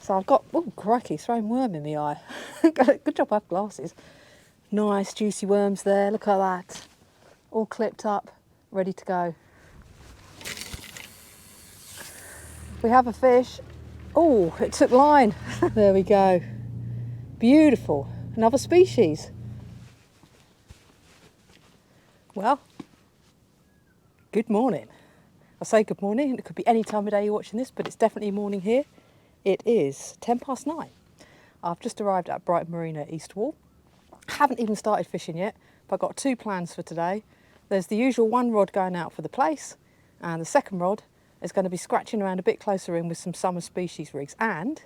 So I've got, oh crikey, throwing worm in my eye. Good job I have glasses. Nice juicy worms there, look at that. All clipped up, ready to go. We have a fish. Oh, it took line. There we go. Beautiful, another species. Well, good morning. I say good morning, it could be any time of day you're watching this, but it's definitely morning here. It is 9:10. I've just arrived at Brighton Marina, East Wall. Haven't even started fishing yet, but I've got two plans for today. There's the usual one rod going out for the Plaice, and the second rod is going to be scratching around a bit closer in with some summer species rigs. And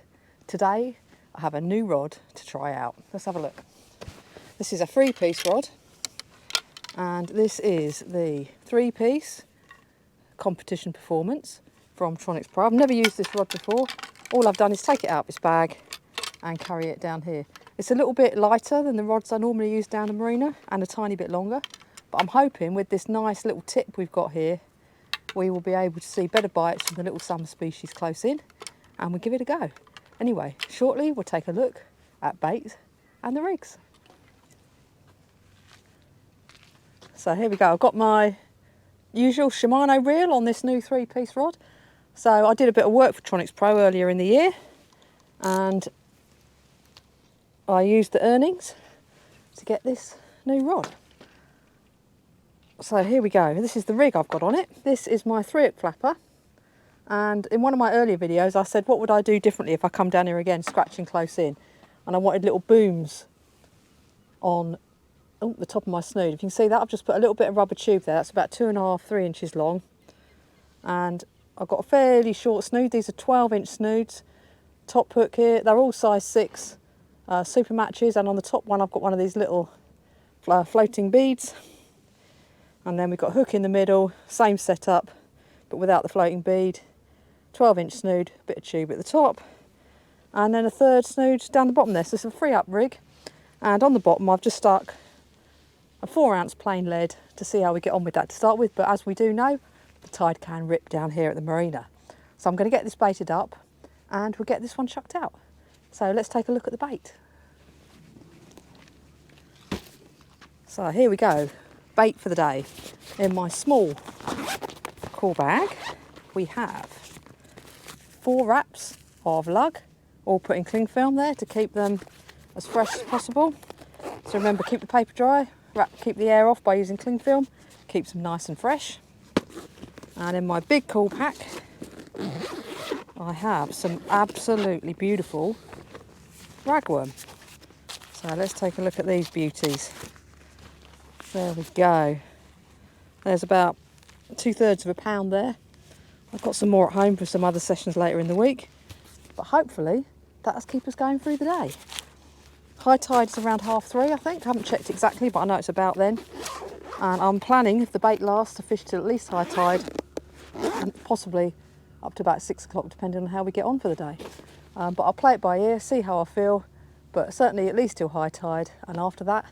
today I have a new rod to try out. Let's have a look. This is a 3-piece rod, and this is the 3-piece competition performance from Plaice Pro. I've never used this rod before. All I've done is take it out of its bag and carry it down here. It's a little bit lighter than the rods I normally use down the marina and a tiny bit longer, but I'm hoping with this nice little tip we've got here we will be able to see better bites from the little summer species close in, and we'll give it a go. Anyway, shortly we'll take a look at bait and the rigs. So here we go. I've got my usual Shimano reel on this new 3-piece rod. So I did a bit of work for Plaice Pro earlier in the year, and I used the earnings to get this new rod. So here we go. This is the rig I've got on it. This is my 3-hook flapper, and in one of my earlier videos I said what would I do differently if I come down here again scratching close in, and I wanted little booms on the top of my snood. If you can see that, I've just put a little bit of rubber tube there. That's about 2.5–3 inches long, and I've got a fairly short snood. These are 12-inch snoods. Top hook here, they're all size 6 super matches, and on the top one I've got one of these little floating beads, and then we've got a hook in the middle, same setup but without the floating bead. 12-inch snood, bit of tube at the top, and then a third snood down the bottom there. So it's a 3-up rig, and on the bottom I've just stuck a 4-ounce plain lead to see how we get on with that to start with, but as we do know, the tide can rip down here at the marina. So I'm going to get this baited up and we'll get this one chucked out. So let's take a look at the bait. So here we go, bait for the day. In my small cool bag we have 4 wraps of lug, all put in cling film there to keep them as fresh as possible. So remember, keep the paper dry, keep the air off by using cling film, keeps them nice and fresh. And in my big cool pack I have some absolutely beautiful ragworm. So let's take a look at these beauties. There we go. There's about 2/3 of a pound there. I've got some more at home for some other sessions later in the week, but hopefully that'll keep us going through the day. High tide's around 3:30, I think. I haven't checked exactly, but I know it's about then. And I'm planning, if the bait lasts, to fish till at least high tide, and possibly up to about 6 o'clock, depending on how we get on for the day. But I'll play it by ear, see how I feel, but certainly at least till high tide, and after that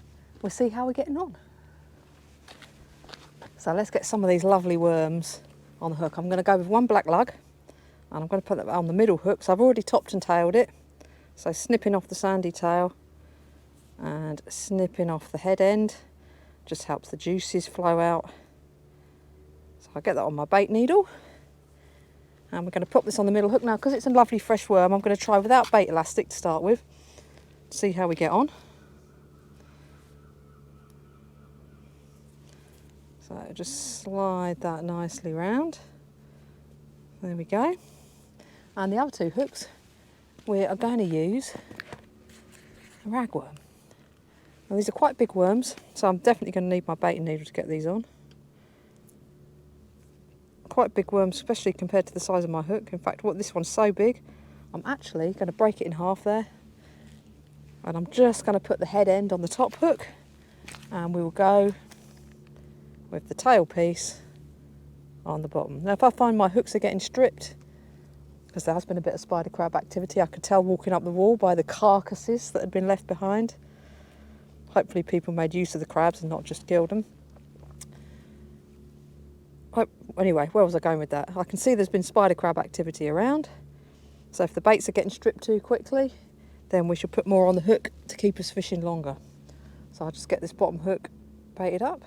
we'll see how we're getting on. So let's get some of these lovely worms on the hook. I'm going to go with 1 black lug, and I'm going to put that on the middle hook. So I've already topped and tailed it, so snipping off the sandy tail and snipping off the head end just helps the juices flow out. So I'll get that on my bait needle, and we're going to pop this on the middle hook. Now, because it's a lovely fresh worm, I'm going to try without bait elastic to start with, see how we get on. So just slide that nicely round. There we go. And the other 2 hooks we are going to use a ragworm. Now these are quite big worms, so I'm definitely going to need my baiting needle to get these on. Quite big worms, especially compared to the size of my hook. In fact, this one's so big, I'm actually going to break it in half there. And I'm just going to put the head end on the top hook, and we will go with the tail piece on the bottom. Now if I find my hooks are getting stripped, because there has been a bit of spider crab activity, I could tell walking up the wall by the carcasses that had been left behind. Hopefully people made use of the crabs and not just killed them. Anyway, where was I going with that? I can see there's been spider crab activity around, So if the baits are getting stripped too quickly, then we should put more on the hook to keep us fishing longer. So I'll just get this bottom hook baited up.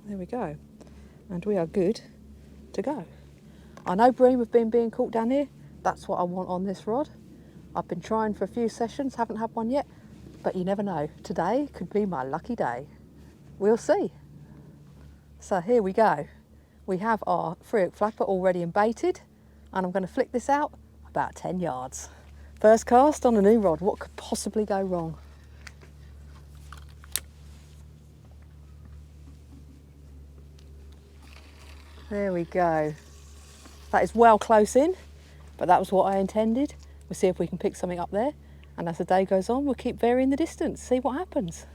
There we go. And we are good to go. I know bream have been being caught down here. That's what I want on this rod. I've been trying for a few sessions, haven't had one yet, but you never know. Today could be my lucky day. We'll see. So here we go. We have our 3-hook flapper all ready and baited, and I'm going to flick this out about 10 yards. First cast on a new rod. What could possibly go wrong? There we go. That is well close in, but that was what I intended. We'll see if we can pick something up there, and as the day goes on, we'll keep varying the distance, see what happens.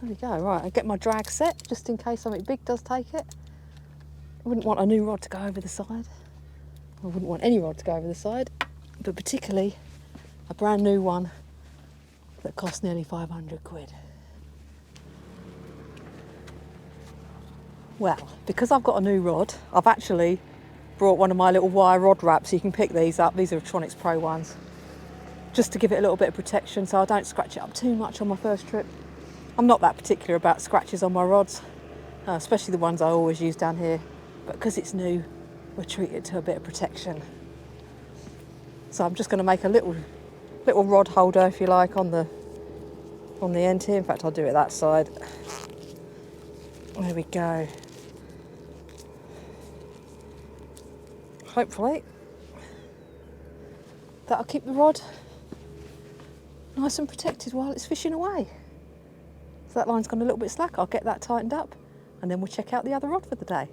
There we go. Right, I'll get my drag set just in case something big does take it. I wouldn't want a new rod to go over the side. I wouldn't want any rod to go over the side, but particularly a brand new one that cost nearly 500 quid. Well, because I've got a new rod, I've actually brought one of my little wire rod wraps. You can pick these up. These are Tronics Pro ones, just to give it a little bit of protection so I don't scratch it up too much on my first trip. I'm not that particular about scratches on my rods, especially the ones I always use down here, but because it's new, we'll treat it to a bit of protection. So I'm just going to make a little rod holder, if you like, on the end here. In fact, I'll do it that side. There we go. Hopefully that'll keep the rod nice and protected while it's fishing away. So that line's gone a little bit slack. I'll get that tightened up, and then we'll check out the other rod for the day.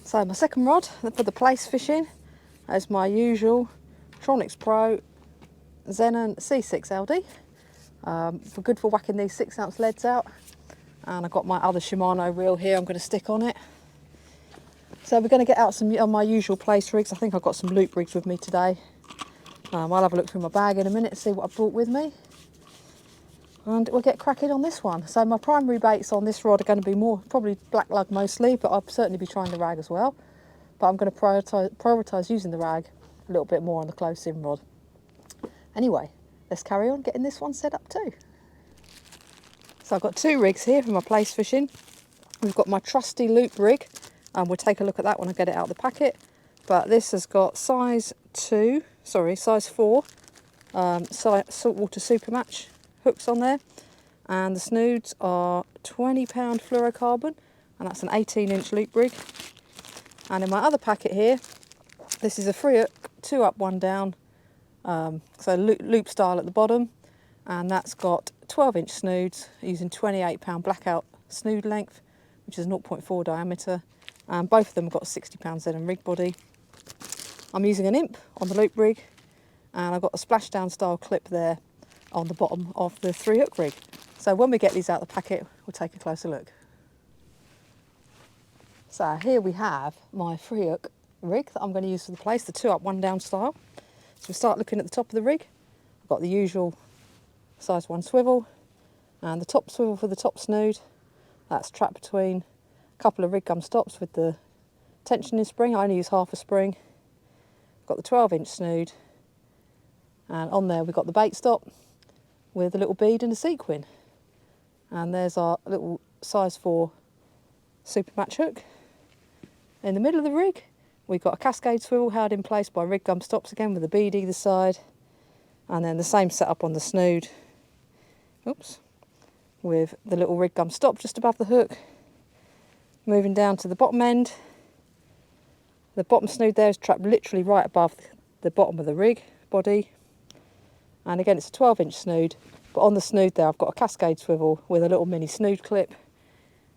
So my second rod for the Plaice fishing is my usual Tronics Pro Xenon C6 LD. Good for whacking these 6-ounce leads out. And I've got my other Shimano reel here I'm going to stick on it. So we're going to get out some of my usual Plaice rigs. I think I've got some loop rigs with me today. I'll have a look through my bag in a minute to see what I brought with me. And we'll get cracking on this one. So my primary baits on this rod are going to be more, probably black lug mostly, but I'll certainly be trying the rag as well. But I'm going to prioritise using the rag a little bit more on the close-in rod. Anyway, let's carry on getting this one set up too. So I've got 2 rigs here for my Plaice fishing. We've got my trusty loop rig, and we'll take a look at that when I get it out of the packet. But this has got size 4 saltwater supermatch hooks on there, and the snoods are 20-pound fluorocarbon, and that's an 18-inch loop rig. And in my other packet here, this is a 3-hook, 2 up, 1 down, so loop style at the bottom, and that's got 12-inch snoods using 28-pound blackout snood length, which is 0.4 diameter, and both of them have got a 60-pound Xenon rig body. I'm using an imp on the loop rig, and I've got a splashdown style clip there on the bottom of the 3-hook rig. So when we get these out of the packet, we'll take a closer look. So here we have my 3-hook rig that I'm going to use for the Plaice, the 2 up, 1 down style. So we start looking at the top of the rig. I've got the usual size 1 swivel, and the top swivel for the top snood. That's trapped between a couple of rig gum stops with the tensioning spring. I only use half a spring. I've got the 12-inch snood, and on there we've got the bait stop with a little bead and a sequin. And there's our little size 4 super match hook. In the middle of the rig, we've got a cascade swivel held in place by rig gum stops again with a bead either side. And then the same setup on the snood. Oops. With the little rig gum stop just above the hook. Moving down to the bottom end. The bottom snood there is trapped literally right above the bottom of the rig body. And again, it's a 12-inch snood, but on the snood there I've got a cascade swivel with a little mini snood clip.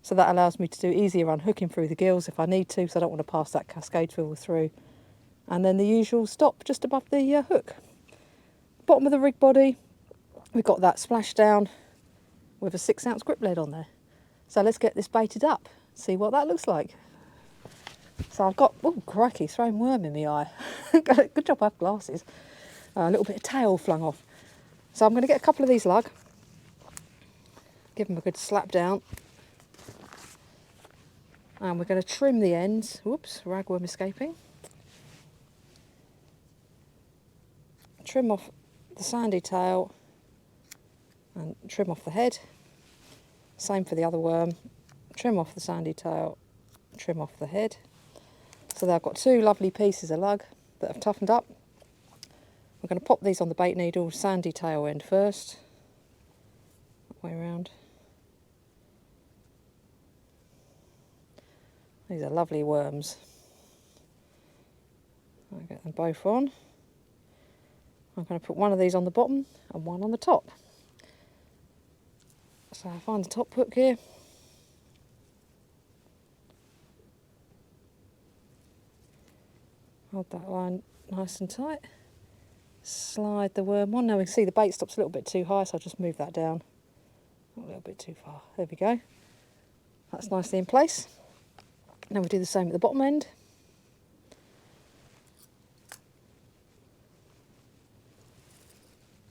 So that allows me to do easier unhooking through the gills if I need to, so I don't want to pass that cascade swivel through. And then the usual stop just above the hook. Bottom of the rig body, we've got that splashdown with a 6-ounce grip lead on there. So let's get this baited up, see what that looks like. So I've got, oh crikey, throwing worm in the eye. Good job I have glasses. A little bit of tail flung off. So I'm going to get a couple of these lug, give them a good slap down, And we're going to trim the ends. Whoops, ragworm escaping. Trim off the sandy tail and trim off the head. Same for the other worm. Trim off the sandy tail, trim off the head. So there I've got two lovely pieces of lug that have toughened up. We're going to pop these on the bait needle, sandy tail end first. That way around. These are lovely worms. I'll get them both on. I'm going to put one of these on the bottom and one on the top. So I find the top hook here. Hold that line nice and tight. Slide the worm on. Now we can see the bait stop's a little bit too high, so I'll just move that down. Not a little bit too far. There we go. That's nicely in place. Now we do the same at the bottom end.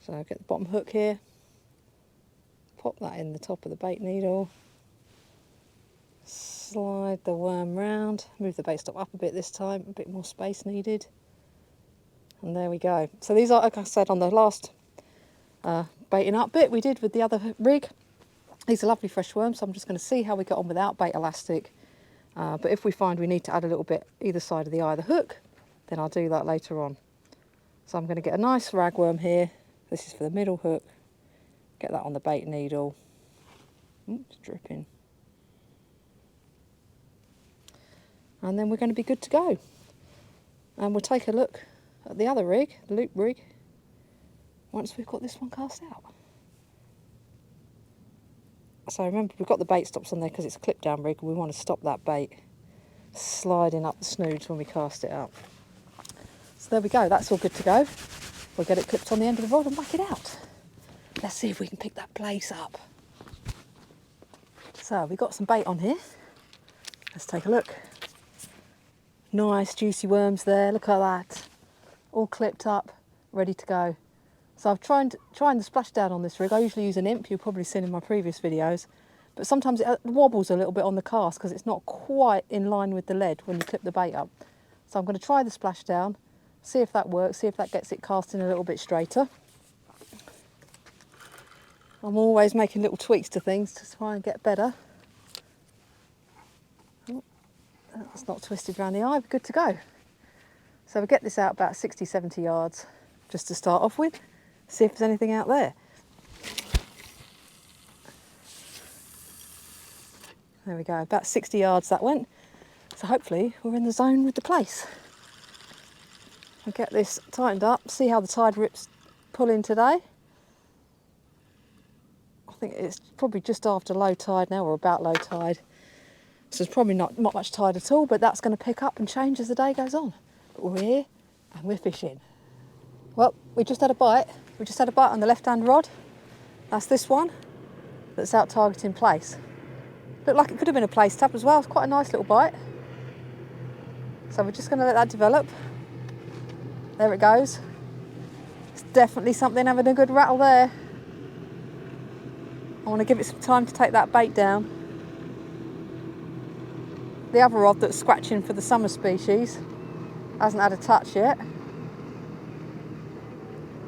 So I'll get the bottom hook here. Pop that in the top of the bait needle. Slide the worm round. Move the bait stop up a bit this time. A bit more space needed. And there we go. So these are, like I said, on the last baiting up bit we did with the other rig. These are lovely fresh worms, so I'm just going to see how we get on without bait elastic. But if we find we need to add a little bit either side of the eye of the hook, then I'll do that later on. So I'm going to get a nice ragworm here. This is for the middle hook. Get that on the bait needle. Oops, dripping. And then we're going to be good to go. And we'll take a look at the other rig, the loop rig, once we've got this one cast out. So remember, we've got the bait stops on there because it's a clip down rig, and we want to stop that bait sliding up the snoods when we cast it out. So there we go, that's all good to go. We'll get it clipped on the end of the rod and whack it out. Let's see if we can pick that Plaice up. So we've got some bait on here. Let's take a look. Nice juicy worms there, look at that. All clipped up, ready to go. So I've trying the splashdown on this rig. I usually use an imp, you've probably seen in my previous videos. But sometimes it wobbles a little bit on the cast because it's not quite in line with the lead when you clip the bait up. So I'm going to try the splashdown, see if that works, see if that gets it casting a little bit straighter. I'm always making little tweaks to things to try and get better. Oh, that's not twisted around the eye, we're good to go. So we'll get this out about 60, 70 yards just to start off with, see if there's anything out there. There we go, about 60 yards that went. So hopefully we're in the zone with the Plaice. I'll get this tightened up, see how the tide rips pull in today. I think it's probably just after low tide now, or about low tide. So there's probably not much tide at all, but that's going to pick up and change as the day goes on. But we're here and we're fishing. Well, we just had a bite. We just had a bite on the left-hand rod. That's this one that's out targeting Plaice. Looked like it could have been a Plaice tab as well. It's quite a nice little bite. So we're just going to let that develop. There it goes. It's definitely something having a good rattle there. I want to give it some time to take that bait down. The other rod that's scratching for the summer species hasn't had a touch yet. Well,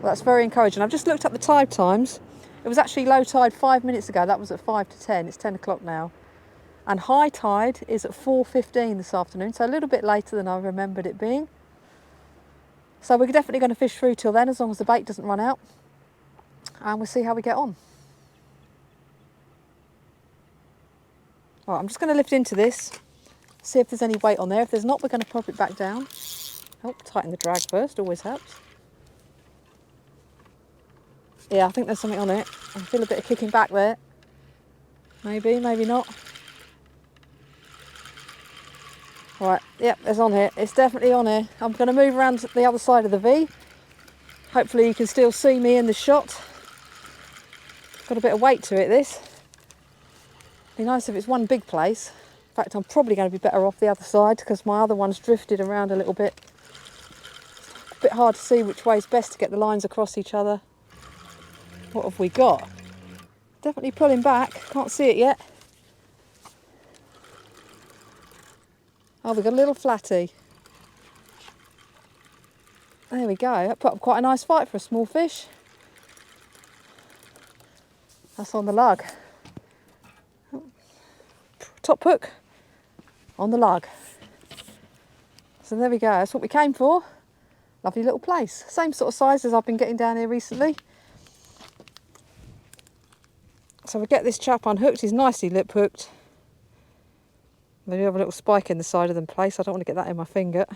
that's very encouraging. I've just looked up the tide times. It was actually low tide 5 minutes ago. That was at 5 to 10. It's 10 o'clock now. And high tide is at 4:15 this afternoon, so a little bit later than I remembered it being. So we're definitely going to fish through till then, as long as the bait doesn't run out. And we'll see how we get on. All right, I'm just going to lift into this, see if there's any weight on there. If there's not, we're going to pop it back down. Oh, tighten the drag first, always helps. Yeah, I think there's something on it. I feel a bit of kicking back there. Maybe, maybe not. All right, yep, there's on here. It's definitely on here. I'm going to move around to the other side of the V. Hopefully you can still see me in the shot. Got a bit of weight to it, this. Be nice if it's one big Plaice. In fact, I'm probably going to be better off the other side because my other one's drifted around a little bit. A bit hard to see which way is best to get the lines across each other. What have we got? Definitely pulling back. Can't see it yet. Oh, we've got a little flatty. There we go. That put up quite a nice fight for a small fish. That's on the lug. Top hook on the lug. So there we go. That's what we came for. Lovely little place. Same sort of size as I've been getting down here recently. So we get this chap unhooked. He's nicely lip hooked. They do have a little spike in the side of them, Plaice. I don't want to get that in my finger.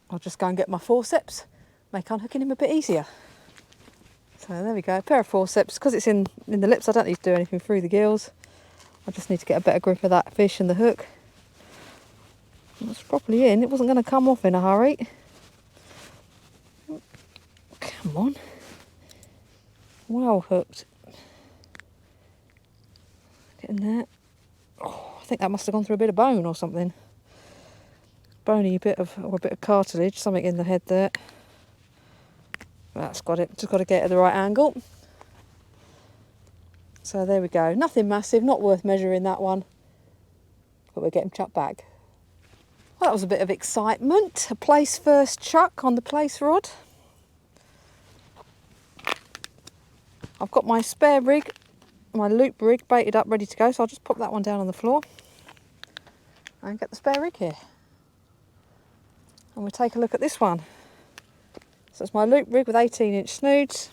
I'll just go and get my forceps, make unhooking him a bit easier. So there we go, a pair of forceps. Because it's in the lips, I don't need to do anything through the gills. I just need to get a better grip of that fish and the hook. It's properly in. It wasn't going to come off in a hurry. Come on. Well hooked. Getting there. Oh, I think that must have gone through a bit of bone or something. Bony bit of, or a bit of cartilage, something in the head there. That's got it. Just got to get it at the right angle. So there we go. Nothing massive, not worth measuring that one. But we'll get him chucked back. Well, that was a bit of excitement. A Plaice first chuck on the Plaice rod. I've got my spare rig, my loop rig baited up, ready to go. So I'll just pop that one down on the floor and get the spare rig here. And we'll take a look at this one. So it's my loop rig with 18-inch snoods,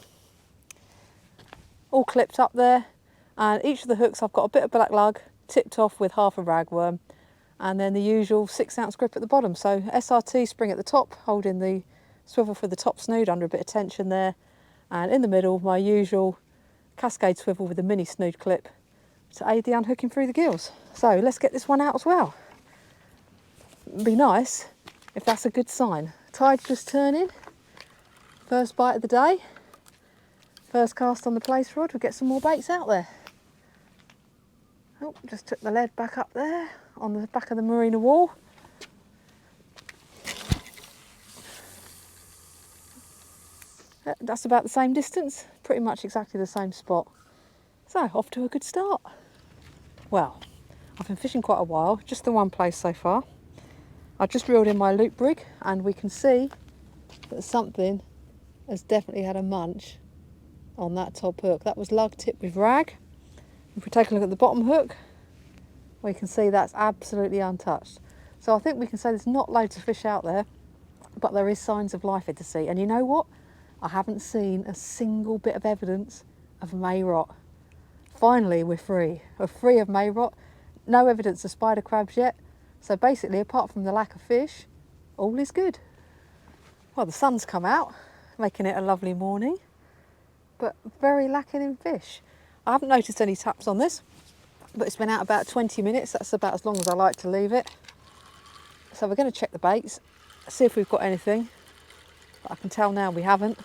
all clipped up there. And each of the hooks I've got a bit of black lug tipped off with half a ragworm, and then the usual 6-ounce grip at the bottom. So SRT spring at the top, holding the swivel for the top snood under a bit of tension there. And in the middle, my usual cascade swivel with a mini snood clip to aid the unhooking through the gills. So let's get this one out as well. It'd be nice if that's a good sign. Tide's just turning. First bite of the day. First cast on the Plaice rod. We'll get some more baits out there. Oh, just took the lead back up there on the back of the marina wall. That's about the same distance, pretty much exactly the same spot. So, off to a good start. Well, I've been fishing quite a while, just the one place so far. I just reeled in my loop rig and we can see that something has definitely had a munch on that top hook. That was lug tipped with rag. If we take a look at the bottom hook, we can see that's absolutely untouched. So I think we can say there's not loads of fish out there, but there is signs of life in the sea. And you know what? I haven't seen a single bit of evidence of May rot. Finally, we're free. We're free of May rot. No evidence of spider crabs yet. So basically, apart from the lack of fish, all is good. Well, the sun's come out, making it a lovely morning, but very lacking in fish. I haven't noticed any taps on this, but it's been out about 20 minutes. That's about as long as I like to leave it. So we're going to check the baits, see if we've got anything. But I can tell now we haven't.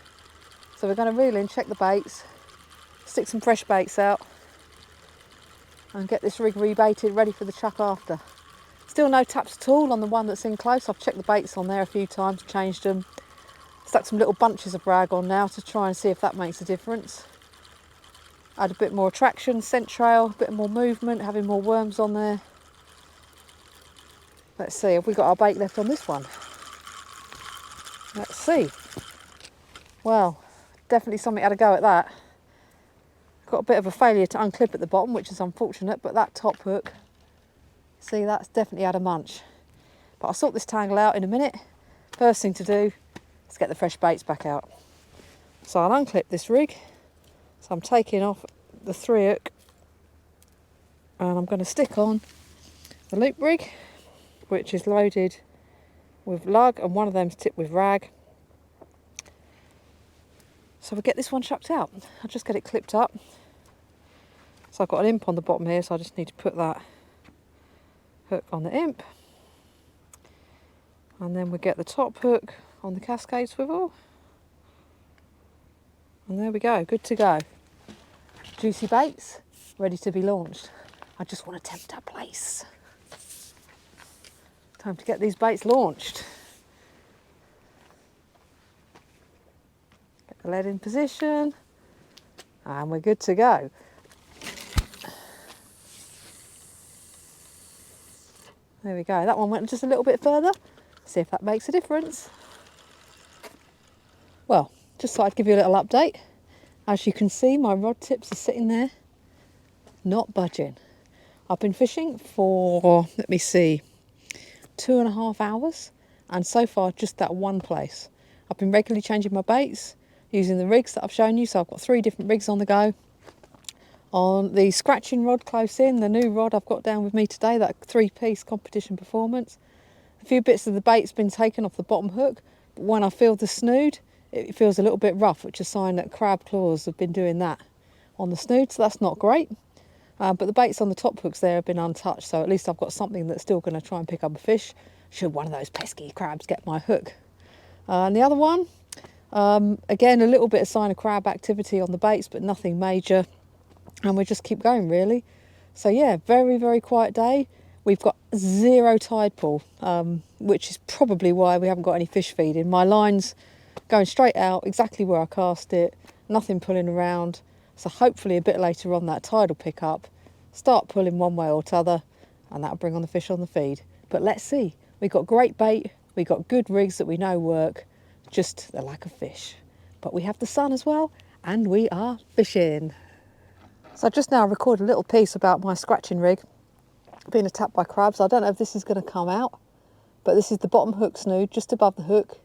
So we're going to reel in, check the baits, stick some fresh baits out, and get this rig rebaited, ready for the chuck after. Still no taps at all on the one that's in close. I've checked the baits on there a few times, changed them. Stuck some little bunches of rag on now to try and see if that makes a difference. Add a bit more attraction, scent trail, a bit more movement, having more worms on there. Let's see, have we got our bait left on this one? Let's see. Well, definitely something had a go at that. Got a bit of a failure to unclip at the bottom, which is unfortunate, but that top hook, see, that's definitely had a munch. But I'll sort this tangle out in a minute. First thing to do is get the fresh baits back out. So I'll unclip this rig. So I'm taking off the 3 hook and I'm going to stick on the loop rig, which is loaded with lug and one of them's tipped with rag. So we'll get this one chucked out. I'll just get it clipped up. So I've got an imp on the bottom here, so I just need to put that hook on the imp. And then we get the top hook on the cascade swivel. And there we go, good to go. Juicy baits, ready to be launched. I just want to tempt our Plaice. Time to get these baits launched. Get the lead in position, and we're good to go. There we go. That one went just a little bit further. See if that makes a difference. Well, just thought I'd give you a little update. As you can see, my rod tips are sitting there, not budging. I've been fishing for, let me see, 2.5 hours, and so far just that one place. I've been regularly changing my baits using the rigs that I've shown you, so I've got 3 different rigs on the go. On the scratching rod close in, the new rod I've got down with me today, that 3-piece competition performance. A few bits of the bait's been taken off the bottom hook, but when I feel the snood, it feels a little bit rough, which is a sign that crab claws have been doing that on the snood, so that's not great. But the baits on the top hooks there have been untouched, so at least I've got something that's still going to try and pick up a fish, should one of those pesky crabs get my hook. And the other one, again, a little bit of sign of crab activity on the baits, but nothing major. And we just keep going, really. So yeah, very, very quiet day. We've got 0 tide pool, which is probably why we haven't got any fish feeding. My line's going straight out, exactly where I cast it, nothing pulling around. So hopefully a bit later on that tide will pick up, start pulling one way or t'other, and that'll bring on the fish on the feed. But let's see. We've got great bait, we've got good rigs that we know work, just the lack of fish. But we have the sun as well, and we are fishing. So I just now recorded a little piece about my scratching rig being attacked by crabs. I don't know if this is going to come out, but this is the bottom hook snood, just above the hook.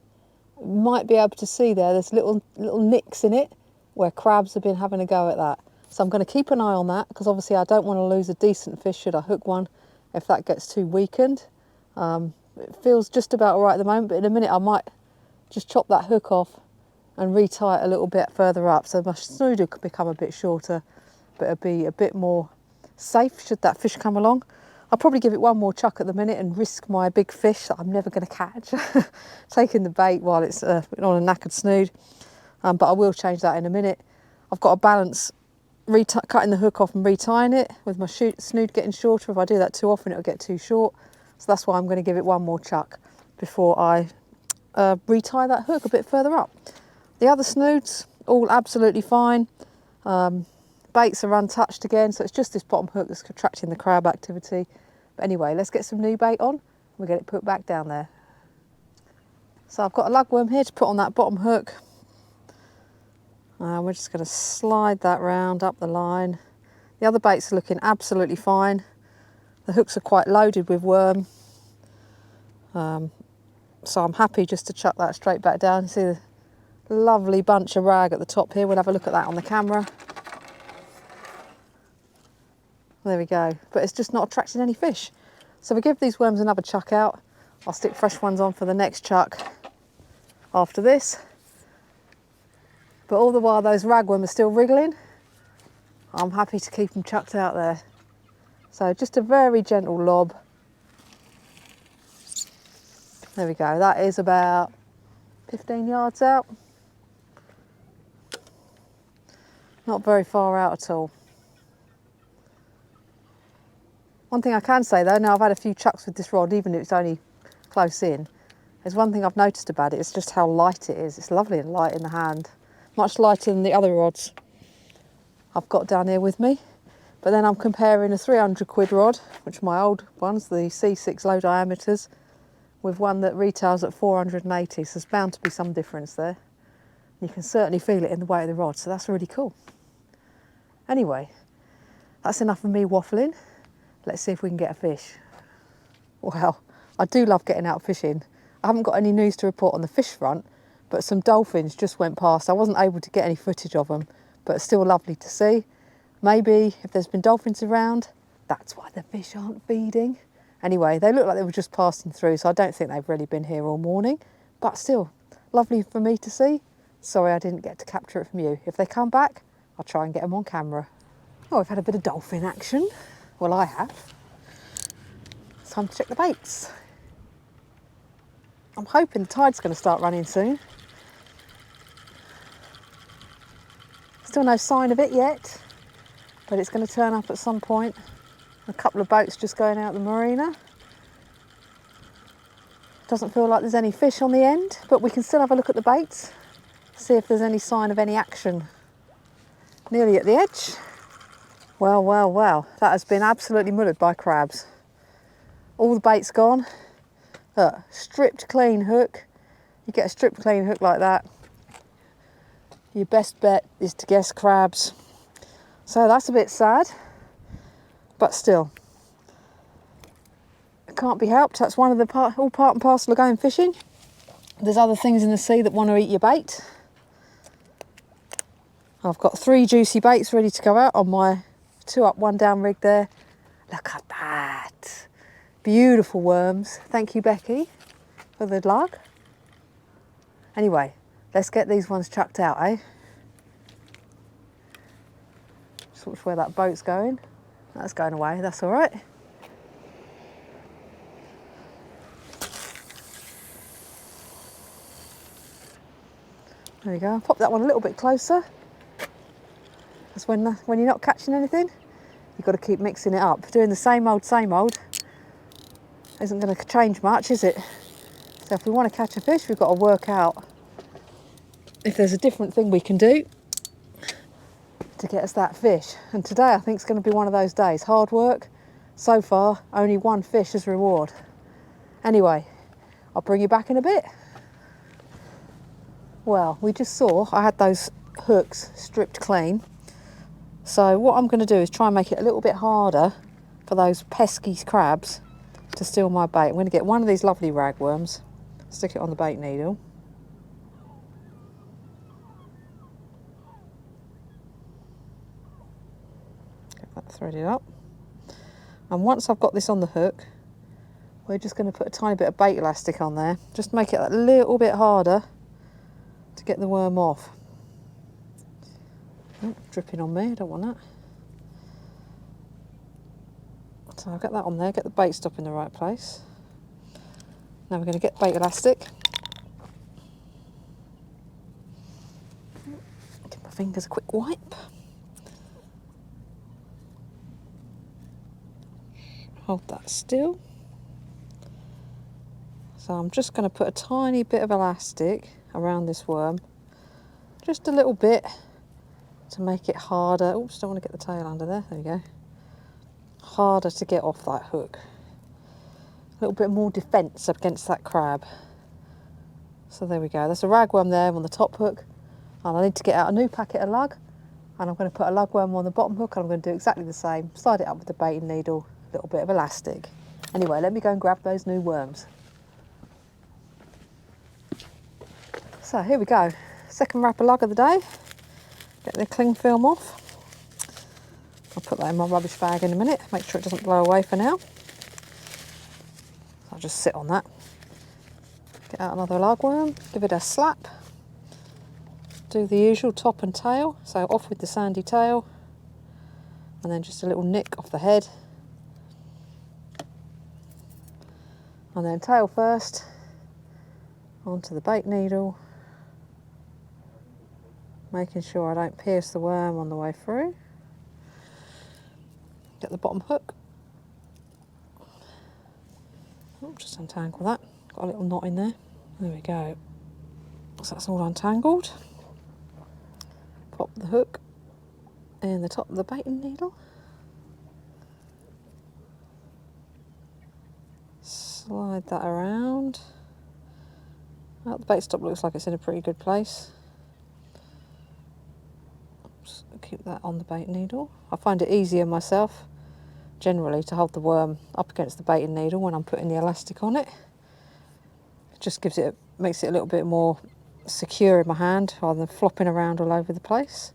You might be able to see there's little nicks in it where crabs have been having a go at that. So I'm going to keep an eye on that, because obviously I don't want to lose a decent fish should I hook one if that gets too weakened. It feels just about all right at the moment, but in a minute I might just chop that hook off and retie it a little bit further up, so my snood could become a bit shorter, but it'll be a bit more safe should that fish come along. I'll probably give it one more chuck at the minute and risk my big fish that I'm never going to catch taking the bait while it's on a knackered snood. But I will change that in a minute. I've got to balance cutting the hook off and retying it with my snood getting shorter. If I do that too often, it'll get too short. So that's why I'm going to give it one more chuck before I retie that hook a bit further up. The other snoods, all absolutely fine. Baits are untouched again, so it's just this bottom hook that's attracting the crab activity. But anyway, let's get some new bait on. We'll get it put back down there. So I've got a lugworm here to put on that bottom hook. We're just going to slide that round up the line. The other baits are looking absolutely fine. The hooks are quite loaded with worm. So I'm happy just to chuck that straight back down. You see the lovely bunch of rag at the top here. We'll have a look at that on the camera. There we go. But it's just not attracting any fish. So we give these worms another chuck out. I'll stick fresh ones on for the next chuck after this. But all the while those ragworm are still wriggling, I'm happy to keep them chucked out there. So just a very gentle lob. There we go. That is about 15 yards out. Not very far out at all. One thing I can say though, now I've had a few chucks with this rod, even if it's only close in, there's one thing I've noticed about it, it's just how light it is. It's lovely and light in the hand. Much lighter than the other rods I've got down here with me. But then I'm comparing a 300 quid rod, which are my old ones, the C6 low diameters, with one that retails at 480, so there's bound to be some difference there. You can certainly feel it in the weight of the rod, so that's really cool. Anyway, that's enough of me waffling. Let's see if we can get a fish. Well, I do love getting out fishing. I haven't got any news to report on the fish front, but some dolphins just went past. I wasn't able to get any footage of them, but it's still lovely to see. Maybe if there's been dolphins around, that's why the fish aren't feeding. Anyway, they look like they were just passing through, so I don't think they've really been here all morning, but still, lovely for me to see. Sorry I didn't get to capture it from you. If they come back, I'll try and get them on camera. Oh, we've had a bit of dolphin action. Well, I have. It's time to check the baits. I'm hoping the tide's going to start running soon. Still no sign of it yet, but it's going to turn up at some point. A couple of boats just going out the marina. Doesn't feel like there's any fish on the end, but we can still have a look at the baits, see if there's any sign of any action. Nearly at the edge. Well, well, well, that has been absolutely mullered by crabs. All the bait's gone. Look, stripped clean hook. You get a stripped clean hook like that, your best bet is to guess crabs. So that's a bit sad, but still, it can't be helped. That's one of the all part and parcel of going fishing. There's other things in the sea that want to eat your bait. I've got 3 juicy baits ready to go out on my 2 up, 1 down rig there. Look at that. Beautiful worms. Thank you, Becky, for the lug. Anyway, let's get these ones chucked out, eh? Just watch where that boat's going. That's going away, that's all right. There we go. I'll pop that one a little bit closer. Because when you're not catching anything, you've got to keep mixing it up. Doing the same old isn't going to change much, is it? So if we want to catch a fish, we've got to work out if there's a different thing we can do to get us that fish. And today I think it's going to be one of those days. Hard work. So far, only 1 fish as reward. Anyway, I'll bring you back in a bit. Well, we just saw I had those hooks stripped clean. So what I'm going to do is try and make it a little bit harder for those pesky crabs to steal my bait. I'm going to get one of these lovely ragworms, stick it on the bait needle. Get that threaded up. And once I've got this on the hook, we're just going to put a tiny bit of bait elastic on there, just to make it a little bit harder to get the worm off. Oh, dripping on me, I don't want that. So I'll get that on there, get the bait stop in the right place. Now we're going to get bait elastic. Give my fingers a quick wipe. Hold that still. So I'm just going to put a tiny bit of elastic around this worm. Just a little bit to make it harder. Oops, don't want to get the tail under there. There we go. Harder to get off that hook. A little bit more defence against that crab. So there we go. There's a ragworm there on the top hook. And I need to get out a new packet of lug. And I'm going to put a lugworm on the bottom hook. And I'm going to do exactly the same. Slide it up with the baiting needle. A little bit of elastic. Anyway, let me go and grab those new worms. So here we go. Second wrap of lug of the day. Get the cling film off. I'll put that in my rubbish bag in a minute, make sure it doesn't blow away for now. I'll just sit on that. Get out another lugworm, give it a slap. Do the usual top and tail, so off with the sandy tail. And then just a little nick off the head. And then tail first, onto the bait needle. Making sure I don't pierce the worm on the way through. Get the bottom hook. Oh, just untangle that. Got a little knot in there. There we go. So that's all untangled. Pop the hook in the top of the baiting needle. Slide that around. Well, the bait stop looks like it's in a pretty good place. Keep that on the bait needle. I find it easier myself generally to hold the worm up against the baiting needle when I'm putting the elastic on it. It just makes it a little bit more secure in my hand rather than flopping around all over the place.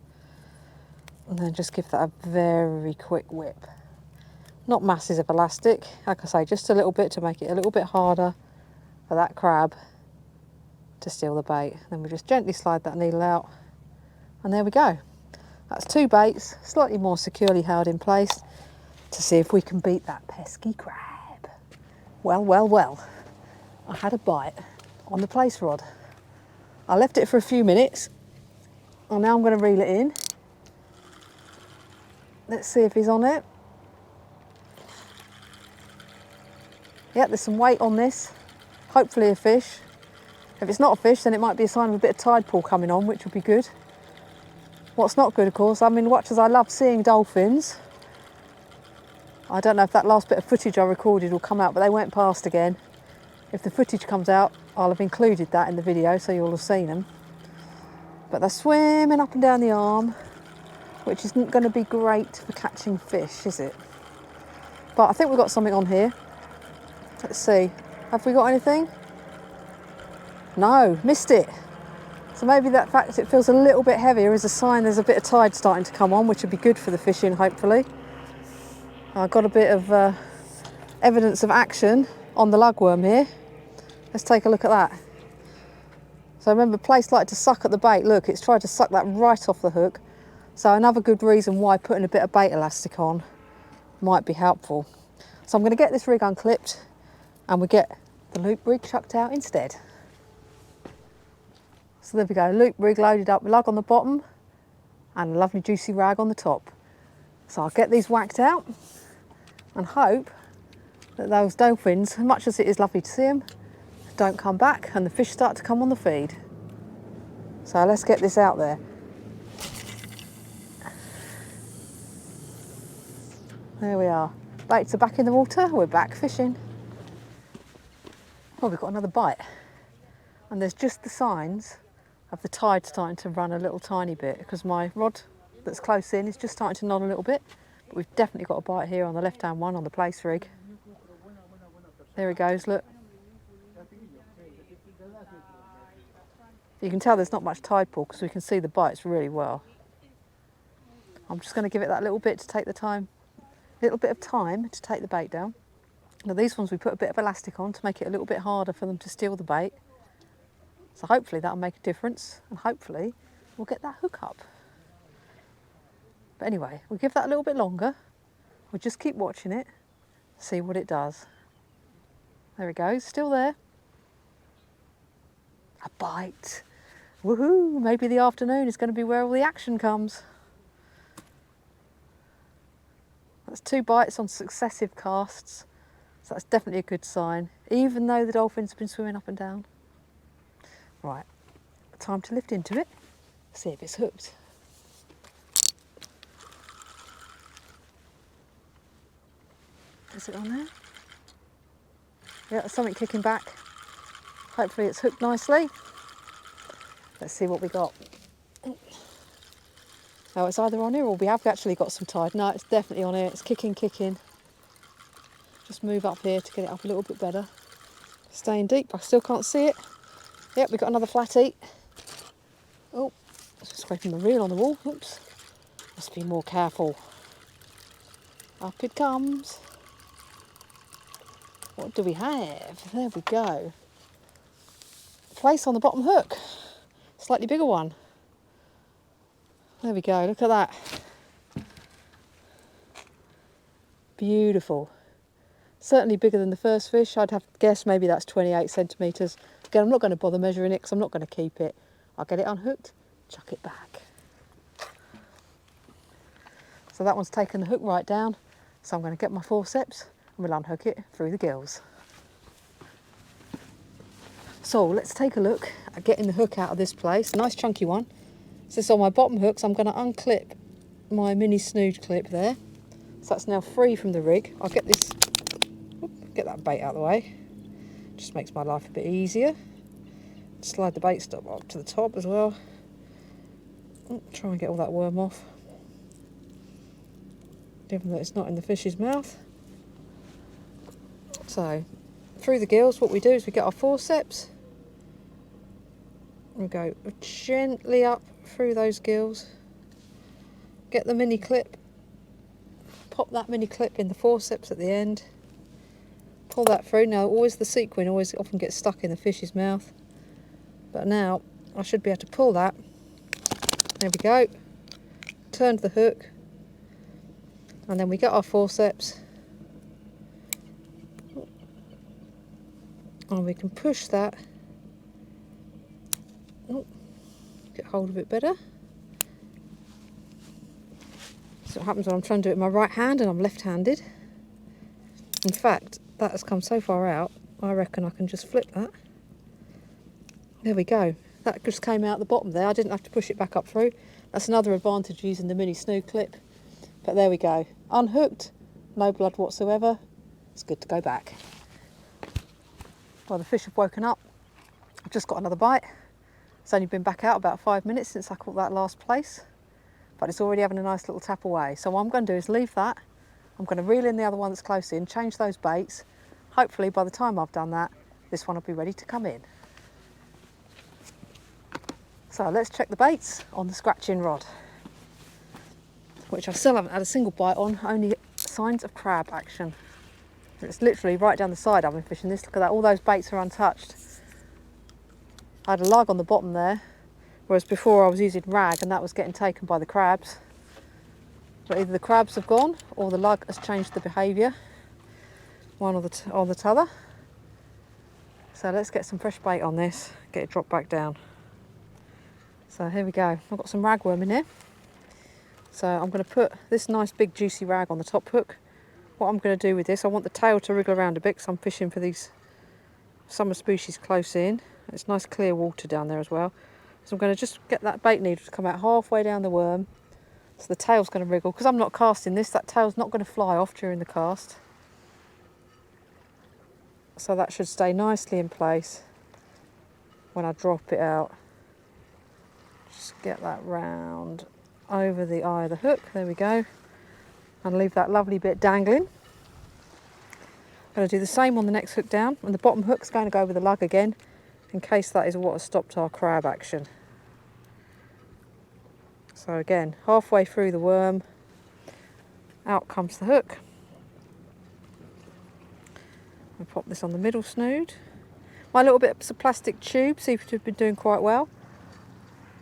And then just give that a very quick whip. Not masses of elastic, like I say, just a little bit to make it a little bit harder for that crab to steal the bait. Then we just gently slide that needle out and there we go. That's 2 baits, slightly more securely held in place to see if we can beat that pesky crab. Well, well, well, I had a bite on the Plaice rod. I left it for a few minutes and now I'm going to reel it in. Let's see if he's on it. Yep, there's some weight on this, hopefully a fish. If it's not a fish, then it might be a sign of a bit of tide pool coming on, which would be good. What's not good, of course, I mean, much as I love seeing dolphins, I don't know if that last bit of footage I recorded will come out, but they went past again. If the footage comes out, I'll have included that in the video so you'll have seen them. But they're swimming up and down the arm, which isn't going to be great for catching fish, is it? But I think we've got something on here. Let's see. Have we got anything? No, missed it. So maybe that fact it feels a little bit heavier is a sign there's a bit of tide starting to come on, which would be good for the fishing, hopefully. I've got a bit of evidence of action on the lugworm here. Let's take a look at that. So remember, Plaice liked to suck at the bait. Look, it's tried to suck that right off the hook. So another good reason why putting a bit of bait elastic on might be helpful. So I'm going to get this rig unclipped and we get the loop rig chucked out instead. So there we go, loop rig loaded up, lug on the bottom and a lovely juicy rag on the top. So I'll get these whacked out and hope that those dolphins, as much as it is lovely to see them, don't come back and the fish start to come on the feed. So let's get this out there. There we are. Baits are back in the water, we're back fishing. Oh, we've got another bite. And there's just the signs of the tide starting to run a little tiny bit because my rod that's close in is just starting to nod a little bit. But we've definitely got a bite here on the left-hand one on the Plaice rig. There he goes, look. You can tell there's not much tide pull because we can see the bites really well. I'm just going to give it that little bit to take the time, little bit of time to take the bait down. Now these ones we put a bit of elastic on to make it a little bit harder for them to steal the bait. So hopefully that'll make a difference and hopefully we'll get that hook up. But anyway, we'll give that a little bit longer. We'll just keep watching it, see what it does. There it goes, still there. A bite. Woohoo! Maybe the afternoon is going to be where all the action comes. That's 2 bites on successive casts. So that's definitely a good sign, even though the dolphins have been swimming up and down. Right, time to lift into it, see if it's hooked. Is it on there? Yeah, there's something kicking back. Hopefully it's hooked nicely. Let's see what we got. Oh, it's either on here or we have actually got some tide. No, it's definitely on here. It's kicking. Just move up here to get it up a little bit better. Staying deep, I still can't see it. Yep, we've got another flatty. Oh, just scraping the reel on the wall. Oops. Must be more careful. Up it comes. What do we have? There we go. Plaice on the bottom hook. Slightly bigger one. There we go, look at that. Beautiful. Certainly bigger than the first fish. I'd have to guess maybe that's 28 centimetres. Again, I'm not going to bother measuring it because I'm not going to keep it. I'll get it unhooked, chuck it back. So that one's taken the hook right down. So I'm going to get my forceps and we'll unhook it through the gills. So let's take a look at getting the hook out of this place. Nice chunky one. So this is on my bottom hooks. I'm going to unclip my mini snood clip there. So that's now free from the rig. I'll get this, get that bait out of the way. Just makes my life a bit easier. Slide the bait stop up to the top as well. Try and get all that worm off. Given that it's not in the fish's mouth. So, through the gills, what we do is we get our forceps. We go gently up through those gills. Get the mini clip. Pop that mini clip in the forceps at the end. Pull that through. Now, always the sequin always often gets stuck in the fish's mouth. But now, I should be able to pull that. There we go. Turn the hook. And then we get our forceps. And we can push that. Oh, get hold of it better. So what happens when I'm trying to do it with my right hand and I'm left-handed. In fact, that has come so far out, I reckon I can just flip that. There we go. That just came out the bottom there. I didn't have to push it back up through. That's another advantage using the mini snood clip. But there we go. Unhooked, no blood whatsoever. It's good to go back. Well, the fish have woken up. I've just got another bite. It's only been back out about 5 minutes since I caught that last Plaice, but it's already having a nice little tap away. So what I'm going to do is leave that. I'm going to reel in the other one that's close in, change those baits. Hopefully by the time I've done that, this one will be ready to come in. So let's check the baits on the scratching rod, which I still haven't had a single bite on, only signs of crab action. It's literally right down the side I've been fishing this. Look at that, all those baits are untouched. I had a lug on the bottom there, whereas before I was using rag and that was getting taken by the crabs. But either the crabs have gone or the lug has changed the behaviour, one or the t'other. So let's get some fresh bait on this, get it dropped back down. So here we go. I've got some ragworm in here. So I'm going to put this nice big juicy rag on the top hook. What I'm going to do with this, I want the tail to wriggle around a bit because I'm fishing for these summer species close in. It's nice clear water down there as well. So I'm going to just get that bait needle to come out halfway down the worm. So the tail's going to wriggle. Because I'm not casting this, that tail's not going to fly off during the cast. So that should stay nicely in place when I drop it out. Just get that round over the eye of the hook. There we go. And leave that lovely bit dangling. I'm going to do the same on the next hook down. And the bottom hook's going to go with the lug again, in case that is what has stopped our crab action. So again, halfway through the worm, out comes the hook. I'll pop this on the middle snood. My little bit of plastic tube seems to have been doing quite well.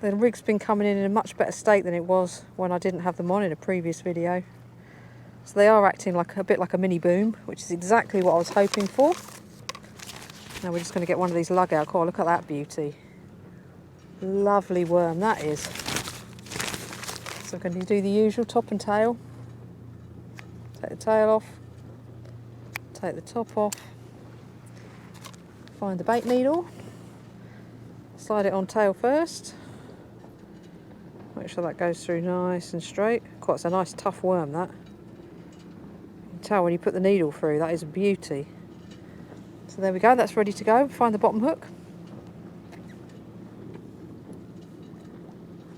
The rig's been coming in a much better state than it was when I didn't have them on in a previous video. So they are acting like a bit like a mini boom, which is exactly what I was hoping for. Now we're just going to get one of these lug out. Oh, look at that beauty. Lovely worm that is. So we're going to do the usual top and tail. Take the tail off. Take the top off. Find the bait needle. Slide it on tail first. Make sure that goes through nice and straight. God, it's a nice tough worm that. You can tell when you put the needle through, that is a beauty. So there we go, that's ready to go. Find the bottom hook.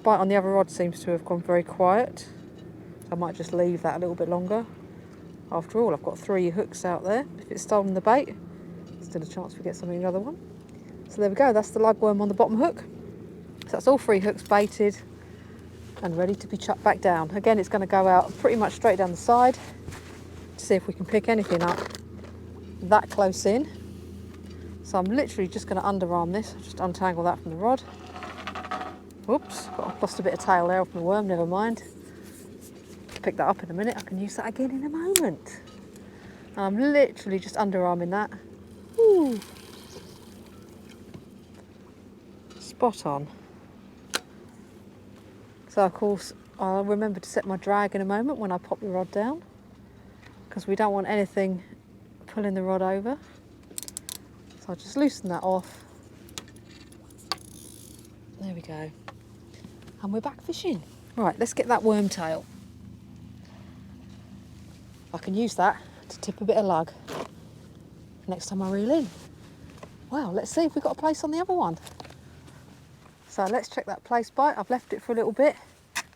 Bite on the other rod seems to have gone very quiet. So I might just leave that a little bit longer. After all, I've got 3 hooks out there. If it's stolen the bait, there's still a chance we get something in the other one. So there we go, that's the lugworm on the bottom hook. So that's all 3 hooks baited and ready to be chucked back down. Again, it's going to go out pretty much straight down the side to see if we can pick anything up that close in. So I'm literally just going to underarm this, just untangle that from the rod. Whoops, lost a bit of tail there from the worm, never mind. Pick that up in a minute, I can use that again in a moment. I'm literally just underarming that. Ooh. Spot on. So of course I'll remember to set my drag in a moment when I pop the rod down, because we don't want anything pulling the rod over. So I'll just loosen that off. There we go. And we're back fishing. Right, let's get that worm tail. I can use that to tip a bit of lug next time I reel in. Well, let's see if we've got a Plaice on the other one. So let's check that Plaice bite. I've left it for a little bit.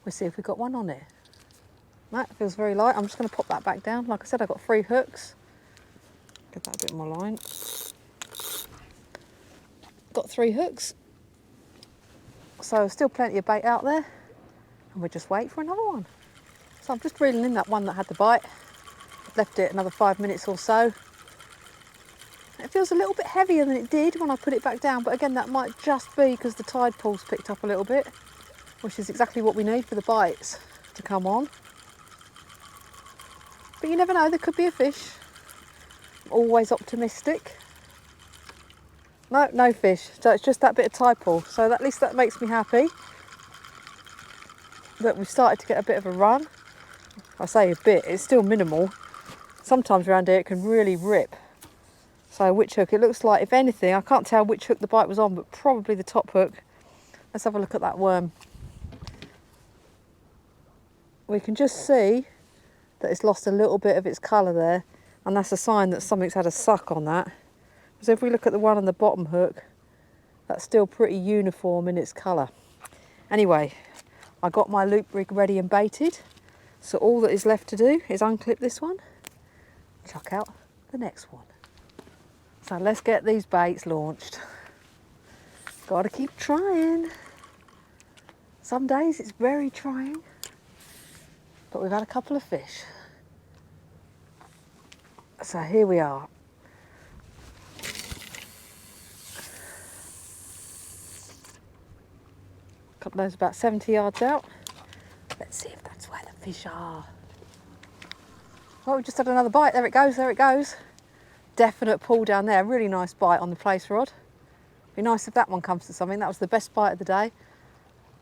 We'll see if we've got one on it. That feels very light. I'm just going to pop that back down. Like I said, I've got 3 hooks. Give that a bit more line. Got 3 hooks. So still plenty of bait out there. And we'll just wait for another one. So I'm just reeling in that one that had the bite. I've left it another 5 minutes or so. It feels a little bit heavier than it did when I put it back down, but again that might just be because the tide pool's picked up a little bit, which is exactly what we need for the bites to come on. But you never know, there could be a fish. I'm always optimistic. No, no fish, so it's just that bit of tide pool. So at least that makes me happy that we've started to get a bit of a run. I say a bit, it's still minimal. Sometimes around here it can really rip. So which hook? It looks like, if anything, I can't tell which hook the bite was on, but probably the top hook. Let's have a look at that worm. We can just see that it's lost a little bit of its colour there, and that's a sign that something's had a suck on that. So if we look at the one on the bottom hook, that's still pretty uniform in its colour. Anyway, I got my loop rig ready and baited, so all that is left to do is unclip this one, chuck out the next one. So let's get these baits launched. Gotta keep trying. Some days it's very trying, but we've had a couple of fish. So here we are. Got those about 70 yards out. Let's see if that's where the fish are. Oh, we just had another bite. There it goes, there it goes. Definite pull down there. Really nice bite on the Plaice rod. Be nice if that one comes to something. That was the best bite of the day.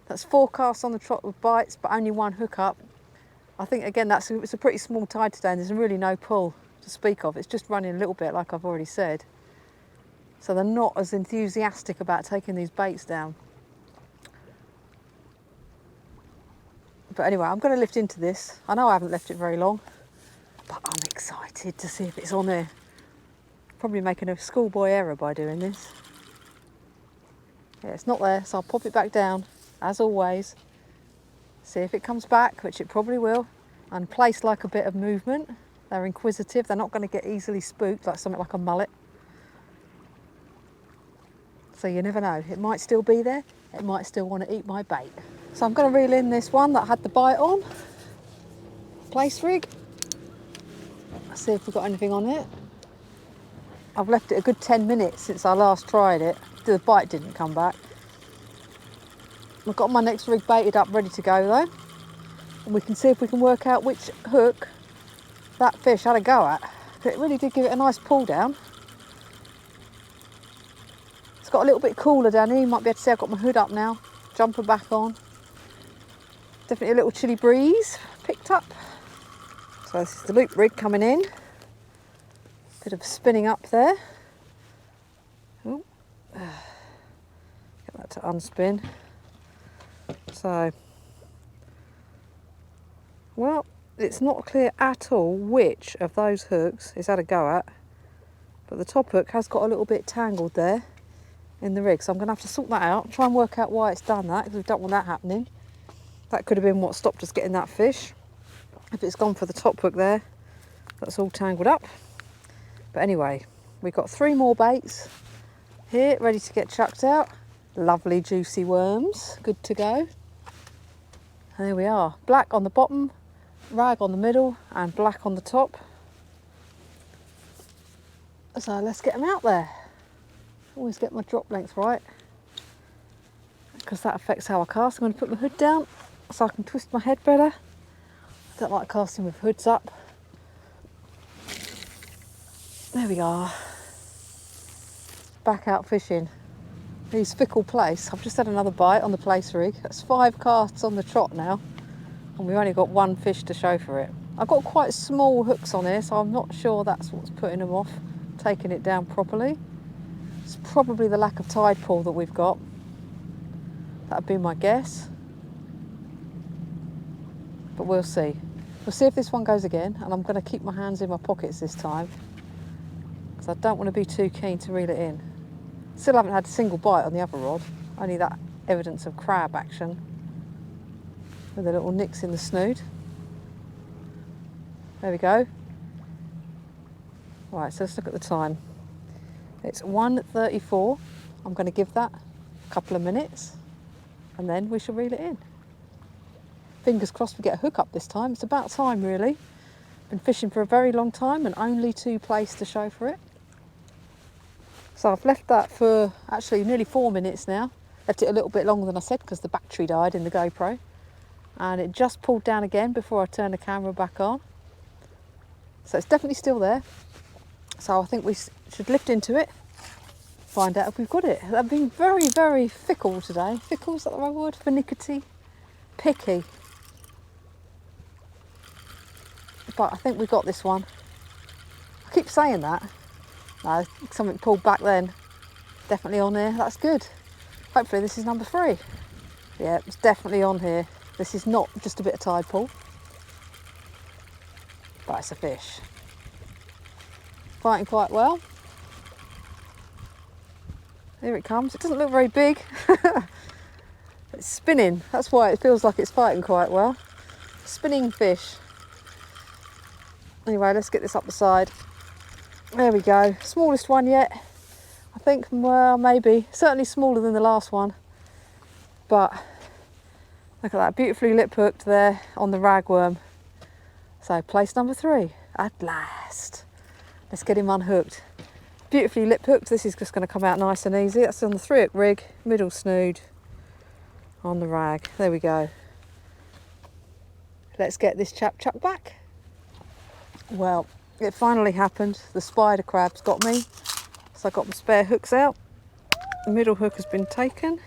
That's 4 casts on the trot with bites, but only 1 hookup. I think, again, it's a pretty small tide today, and there's really no pull to speak of. It's just running a little bit, like I've already said. So they're not as enthusiastic about taking these baits down. But anyway, I'm going to lift into this. I know I haven't left it very long, but I'm excited to see if it's on there. Probably making a schoolboy error by doing this. Yeah, it's not there, so I'll pop it back down, as always. See if it comes back, which it probably will. And Plaice like a bit of movement. They're inquisitive. They're not going to get easily spooked like something like a mullet. So you never know. It might still be there. It might still want to eat my bait. So I'm going to reel in this one that had the bite on. Plaice rig. Let's see if we've got anything on it. I've left it a good 10 minutes since I last tried it. The bite didn't come back. I've got my next rig baited up, ready to go though. And we can see if we can work out which hook that fish had a go at. It really did give it a nice pull down. It's got a little bit cooler down here. You might be able to see I've got my hood up now. Jumper back on. Definitely a little chilly breeze picked up. So this is the loop rig coming in. Bit of spinning up there. Ooh. Get that to unspin. So, well, it's not clear at all which of those hooks it's had a go at, but the top hook has got a little bit tangled there in the rig, so I'm going to have to sort that out, try and work out why it's done that, because we don't want that happening. That could have been what stopped us getting that fish. If it's gone for the top hook there, that's all tangled up. But anyway, we've got 3 more baits here ready to get chucked out. Lovely juicy worms, good to go. And there we are, black on the bottom, rag on the middle and black on the top. So let's get them out there. Always get my drop length right, because that affects how I cast. I'm going to put my hood down so I can twist my head better. I don't like casting with hoods up. There we are. Back out fishing. These fickle Plaice. I've just had another bite on the Plaice rig. That's 5 casts on the trot now, and we've only got 1 fish to show for it. I've got quite small hooks on here, so I'm not sure that's what's putting them off, taking it down properly. It's probably the lack of tide pull that we've got. That'd be my guess. But we'll see. We'll see if this one goes again, and I'm going to keep my hands in my pockets this time, because I don't want to be too keen to reel it in. Still haven't had a single bite on the other rod, only that evidence of crab action with the little nicks in the snood. There we go. Right, so let's look at the time. It's 1:34. I'm going to give that a couple of minutes and then we shall reel it in. Fingers crossed we get a hookup this time. It's about time, really. Been fishing for a very long time and only 2 Plaice to show for it. So I've left that for actually nearly 4 minutes now. Left it a little bit longer than I said because the battery died in the GoPro. And it just pulled down again before I turned the camera back on. So it's definitely still there. So I think we should lift into it, find out if we've got it. They've been very, very fickle today. Fickle, is that the right word? Finicky? Picky. But I think we got this one. I keep saying that. No, something pulled back then. Definitely on there. That's good. Hopefully this is number 3. Yeah, it's definitely on here. This is not just a bit of tide pull. but it's a fish. Fighting quite well. Here it comes. It doesn't look very big. It's spinning. That's why it feels like it's fighting quite well. Spinning fish. Anyway, let's get this up the side. There we go. Smallest one yet. I think, well, maybe. Certainly smaller than the last one. But look at that. Beautifully lip hooked there on the ragworm. So place number 3 at last. Let's get him unhooked. Beautifully lip hooked. This is just going to come out nice and easy. That's on the 3-hook rig, middle snood on the rag. There we go. Let's get this chap chucked back. Well, it finally happened. The spider crab's got me. So I got my spare hooks out. The middle hook has been taken.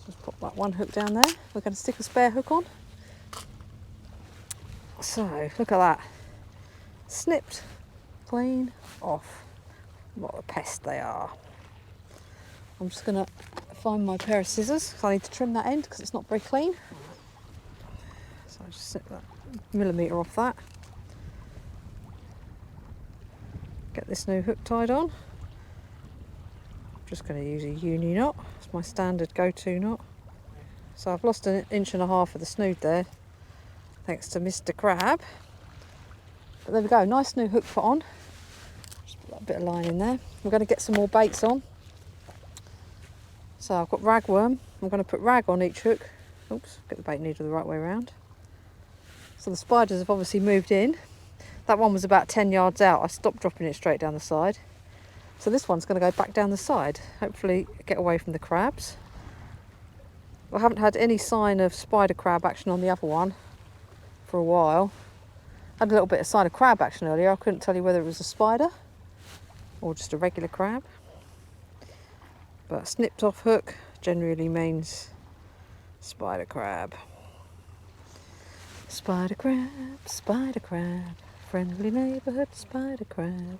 Just put that one hook down there. We're going to stick a spare hook on. So look at that. Snipped clean off. What a pest they are. I'm just going to find my pair of scissors because I need to trim that end because it's not very clean. So I just snip that millimetre off that. Get this new hook tied on. I'm just going to use a uni knot. It's my standard go-to knot. So I've lost 1.5 inches of the snood there, thanks to Mr. Crab. But there we go, nice new hook put on. Just put that bit of line in there. We're going to get some more baits on. So I've got ragworm. I'm going to put rag on each hook. Oops, get the bait needle the right way around. So the spiders have obviously moved in. That one was about 10 yards out. I stopped dropping it straight down the side. So this one's going to go back down the side. Hopefully get away from the crabs. I haven't had any sign of spider crab action on the other one for a while. Had a little bit of sign of crab action earlier. I couldn't tell you whether it was a spider or just a regular crab. But snipped off hook generally means spider crab. Spider crab, spider crab, friendly neighbourhood spider crab.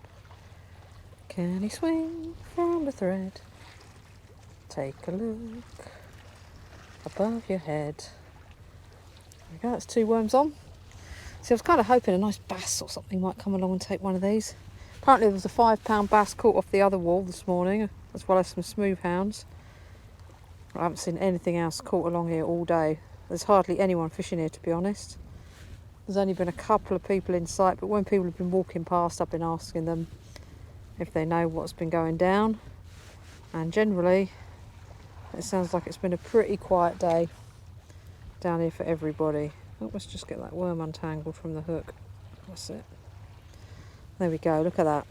Can he swing from the thread? Take a look above your head. There we go, that's 2 worms on. See, I was kind of hoping a nice bass or something might come along and take one of these. Apparently there was a £5 bass caught off the other wall this morning, as well as some smooth hounds. I haven't seen anything else caught along here all day. There's hardly anyone fishing here, to be honest. There's only been a couple of people in sight, but when people have been walking past, I've been asking them if they know what's been going down. And generally, it sounds like it's been a pretty quiet day down here for everybody. Oh, let's just get that worm untangled from the hook. That's it. There we go, look at that.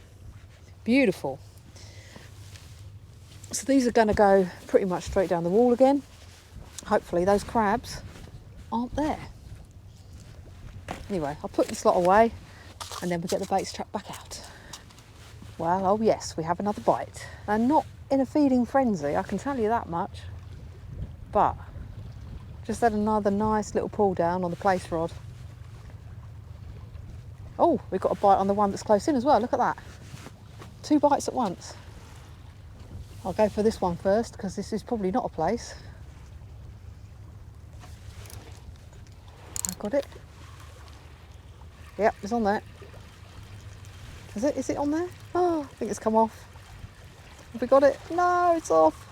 Beautiful. So these are going to go pretty much straight down the wall again. Hopefully those crabs aren't there. Anyway, I'll put this lot away and then we'll get the baits trapped back out. Well, oh yes, we have another bite. And not in a feeding frenzy, I can tell you that much. But just had another nice little pull down on the Plaice rod. Oh, we've got a bite on the one that's close in as well, look at that. 2 bites at once. I'll go for this one first because this is probably not a Plaice. I've got it. Yep, it's on there. Is it? Is it on there? Oh, I think it's come off. Have we got it? No, it's off.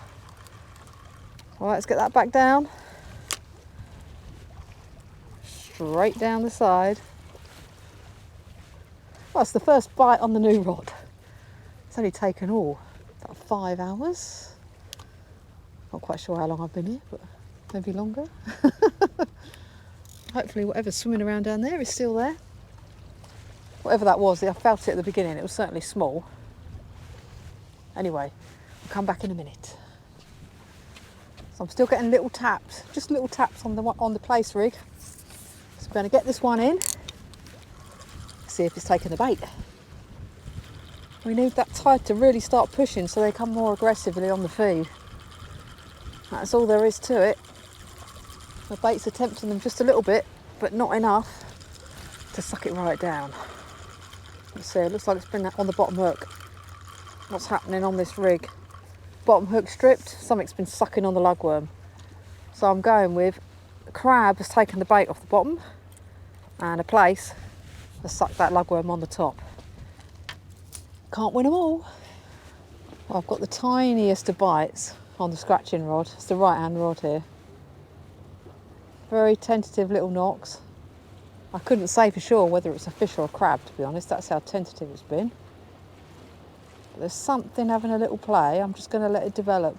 All right, let's get that back down. Straight down the side. Well, it's the first bite on the new rod. It's only taken about 5 hours. Not quite sure how long I've been here, but maybe longer. Hopefully whatever's swimming around down there is still there. Whatever that was, I felt it at the beginning, it was certainly small. Anyway, I'll come back in a minute. So I'm still getting little taps, just little taps on the Plaice rig. So we're going to get this one in, see if it's taken the bait. We need that tide to really start pushing so they come more aggressively on the feed. That's all there is to it. The bait's are tempting them just a little bit, but not enough to suck it right down. Let's see, it looks like it's been on the bottom hook. What's happening on this rig? Bottom hook stripped, something's been sucking on the lugworm. So I'm going with a crab has taken the bait off the bottom and a Plaice Let's suck that lugworm on the top. Can't win them all. Well, I've got the tiniest of bites on the scratching rod. It's the right hand rod here. Very tentative little knocks. I couldn't say for sure whether it's a fish or a crab, to be honest. That's how tentative it's been. But there's something having a little play. I'm just going to let it develop.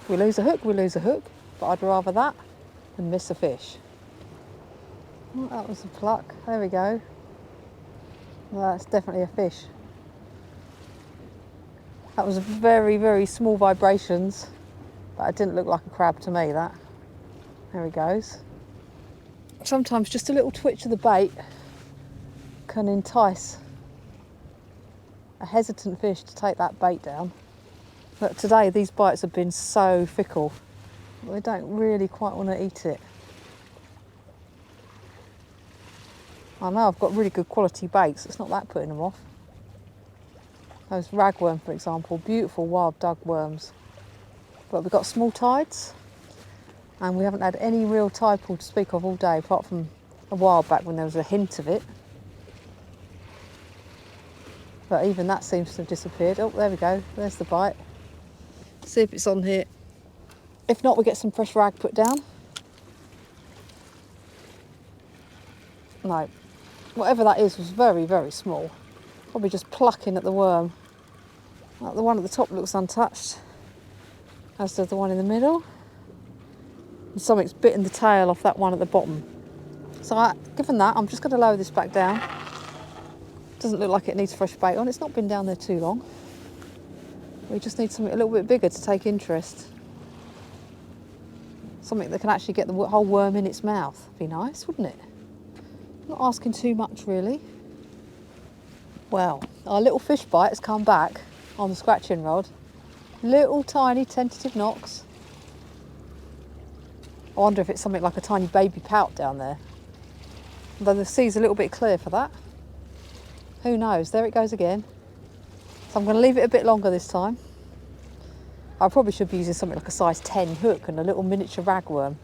If we lose a hook, we lose a hook. But I'd rather that than miss a fish. Well, that was a pluck. There we go. Well, that's definitely a fish. That was very, very small vibrations. But it didn't look like a crab to me, that. There he goes. Sometimes just a little twitch of the bait can entice a hesitant fish to take that bait down. But today these bites have been so fickle, they don't really quite want to eat it. I know I've got really good quality baits, it's not that putting them off. Those ragworm, for example, beautiful wild dug worms. But we've got small tides, and we haven't had any real tide pool to speak of all day, apart from a while back when there was a hint of it. But even that seems to have disappeared. Oh, there we go, there's the bite. See if it's on here. If not, we get some fresh rag put down. No, whatever that is was very, very small. Probably just plucking at the worm. Like the one at the top looks untouched, as does the one in the middle. And something's bitten the tail off that one at the bottom. So given that, I'm just going to lower this back down. Doesn't look like it needs fresh bait on. It's not been down there too long. We just need something a little bit bigger to take interest. Something that can actually get the whole worm in its mouth. Be nice, wouldn't it? Not asking too much, really. Well, our little fish bite has come back on the scratching rod. Little tiny tentative knocks. I wonder if it's something like a tiny baby pout down there. Although the sea's a little bit clear for that. Who knows? There it goes again. So I'm going to leave it a bit longer this time. I probably should be using something like a size 10 hook and a little miniature ragworm.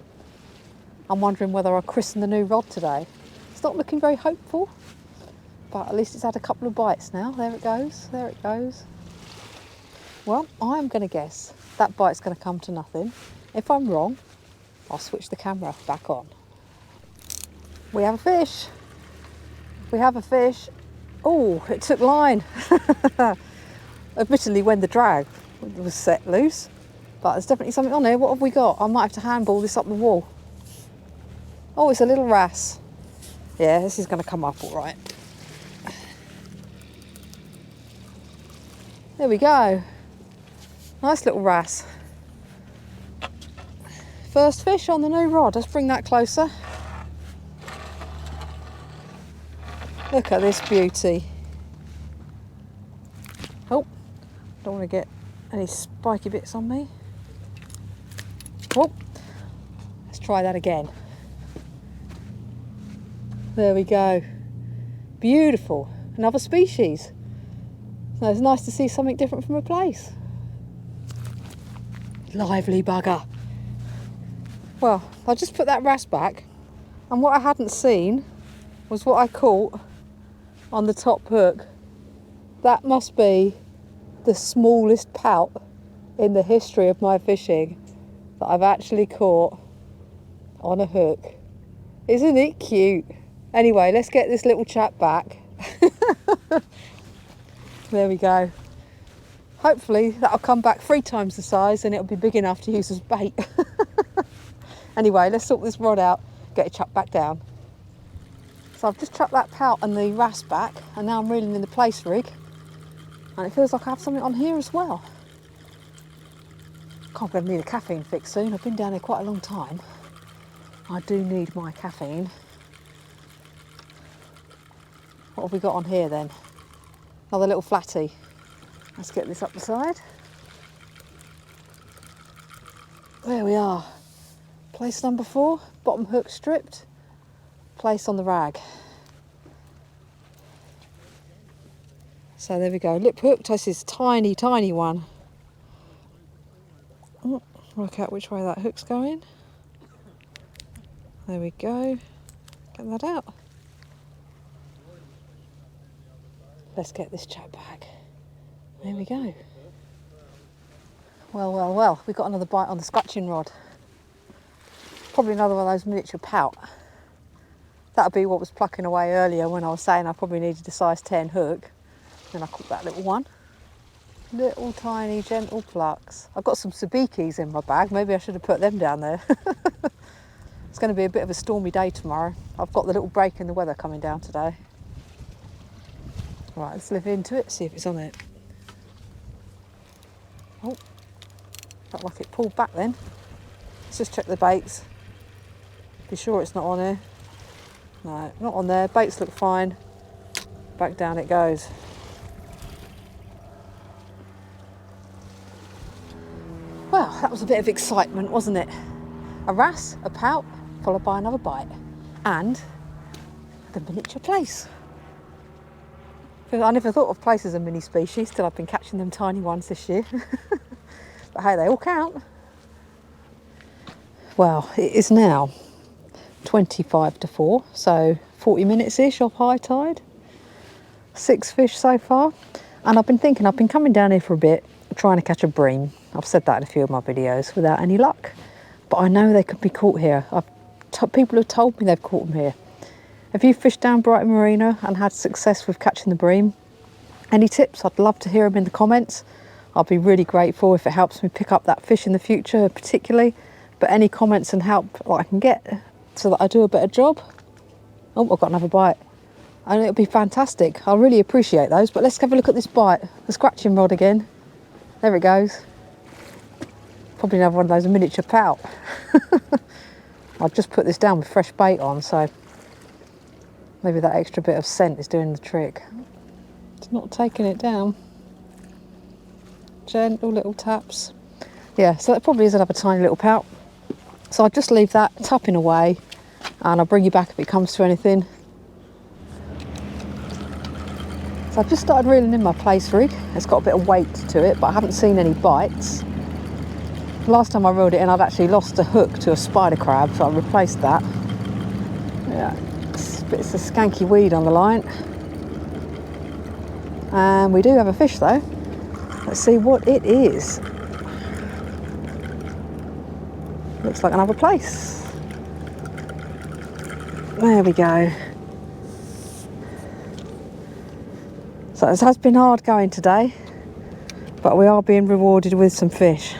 I'm wondering whether I'll christen the new rod today. It's not looking very hopeful, but at least it's had a couple of bites now. There it goes, there it goes. Well, I'm going to guess that bite's going to come to nothing. If I'm wrong, I'll switch the camera back on. We have a fish. We have a fish. Oh, it took line. Admittedly, when the drag was set loose, but there's definitely something on here. What have we got? I might have to handball this up the wall. Oh, it's a little wrasse. Yeah, this is going to come up all right. There we go. Nice little wrasse. First fish on the new rod. Let's bring that closer. Look at this beauty. Oh, don't want to get any spiky bits on me. Oh, let's try that again. There we go. Beautiful. Another species. So it's nice to see something different from a Plaice. Lively bugger. Well, I just put that wrasse back, and what I hadn't seen was what I caught on the top hook. That must be the smallest pout in the history of my fishing that I've actually caught on a hook. Isn't it cute? Anyway, let's get this little chap back. There we go. Hopefully that'll come back 3 times the size and it'll be big enough to use as bait. Anyway, let's sort this rod out, get it chucked back down. So I've just chucked that pout and the wrasse back, and now I'm reeling in the Plaice rig, and it feels like I have something on here as well. God, I'm going to need a caffeine fix soon. I've been down here quite a long time. I do need my caffeine. What have we got on here then? Another little flatty. Let's get this up the side. There we are. Plaice number 4, bottom hook stripped. Plaice on the rag. So there we go, lip hooked. This is tiny, tiny one. Work out which way that hook's going. There we go. Get that out. Let's get this chap back. There we go. Well, well, well, we got another bite on the scratching rod. Probably another one of those miniature pout. That'll be what was plucking away earlier when I was saying I probably needed a size 10 hook. Then I caught that little one. Little tiny gentle plucks. I've got some sabikis in my bag. Maybe I should have put them down there. It's going to be a bit of a stormy day tomorrow. I've got the little break in the weather coming down today. Right, let's live into it, see if it's on it. Oh, felt like it pulled back then. Let's just check the baits. Be sure it's not on here. No, not on there. Baits look fine. Back down it goes. Well, that was a bit of excitement, wasn't it? A wrasse, a pout, followed by another bite. And the miniature plaice. I never thought of plaice as a mini species till I've been catching them tiny ones this year. But hey, they all count. Well, it is now 25 to 4, so 40 minutes-ish off high tide. 6 fish so far. And I've been thinking, I've been coming down here for a bit, trying to catch a bream. I've said that in a few of my videos without any luck. But I know they could be caught here. People have told me they've caught them here. Have you fished down Brighton Marina and had success with catching the bream? Any tips? I'd love to hear them in the comments. I'll be really grateful if it helps me pick up that fish in the future particularly. But any comments and help that I can get so that I do a better job. Oh, I've got another bite. And it'll be fantastic. I really appreciate those. But let's have a look at this bite. The scratching rod again. There it goes. Probably another one of those miniature pout. I've just put this down with fresh bait on, so maybe that extra bit of scent is doing the trick. It's not taking it down. Gentle little taps. Yeah, so that probably is another tiny little pout. So I'll just leave that tapping away and I'll bring you back if it comes to anything. So I've just started reeling in my Plaice rig. It's got a bit of weight to it, but I haven't seen any bites. Last time I reeled it in, I'd actually lost a hook to a spider crab, so I replaced that. Yeah, it's a skanky weed on the line. And we do have a fish though. Let's see what it is. Looks like another Plaice. There we go. So it has been hard going today, but we are being rewarded with some fish.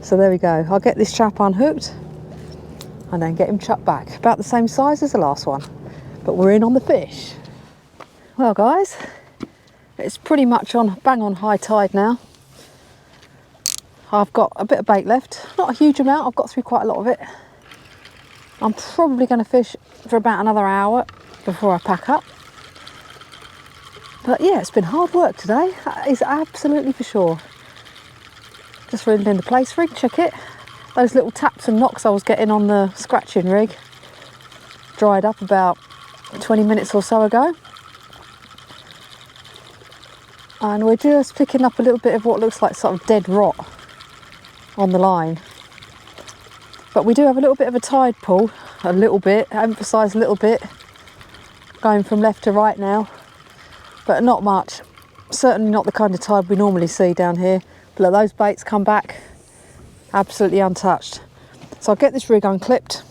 So there we go. I'll get this chap unhooked and then get him chucked back. About the same size as the last one, but we're in on the fish. Well guys, it's pretty much on bang on high tide now. I've got a bit of bait left, not a huge amount. I've got through quite a lot of it. I'm probably going to fish for about another hour before I pack up. But yeah, it's been hard work today. That is absolutely for sure. Just reeling in the Plaice rig, check it. Those little taps and knocks I was getting on the scratching rig dried up about 20 minutes or so ago. And we're just picking up a little bit of what looks like sort of dead rot on the line. But we do have a little bit of a tide pull, a little bit, emphasise a little bit, going from left to right now, but not much. Certainly not the kind of tide we normally see down here. But those baits come back absolutely untouched. So I'll get this rig unclipped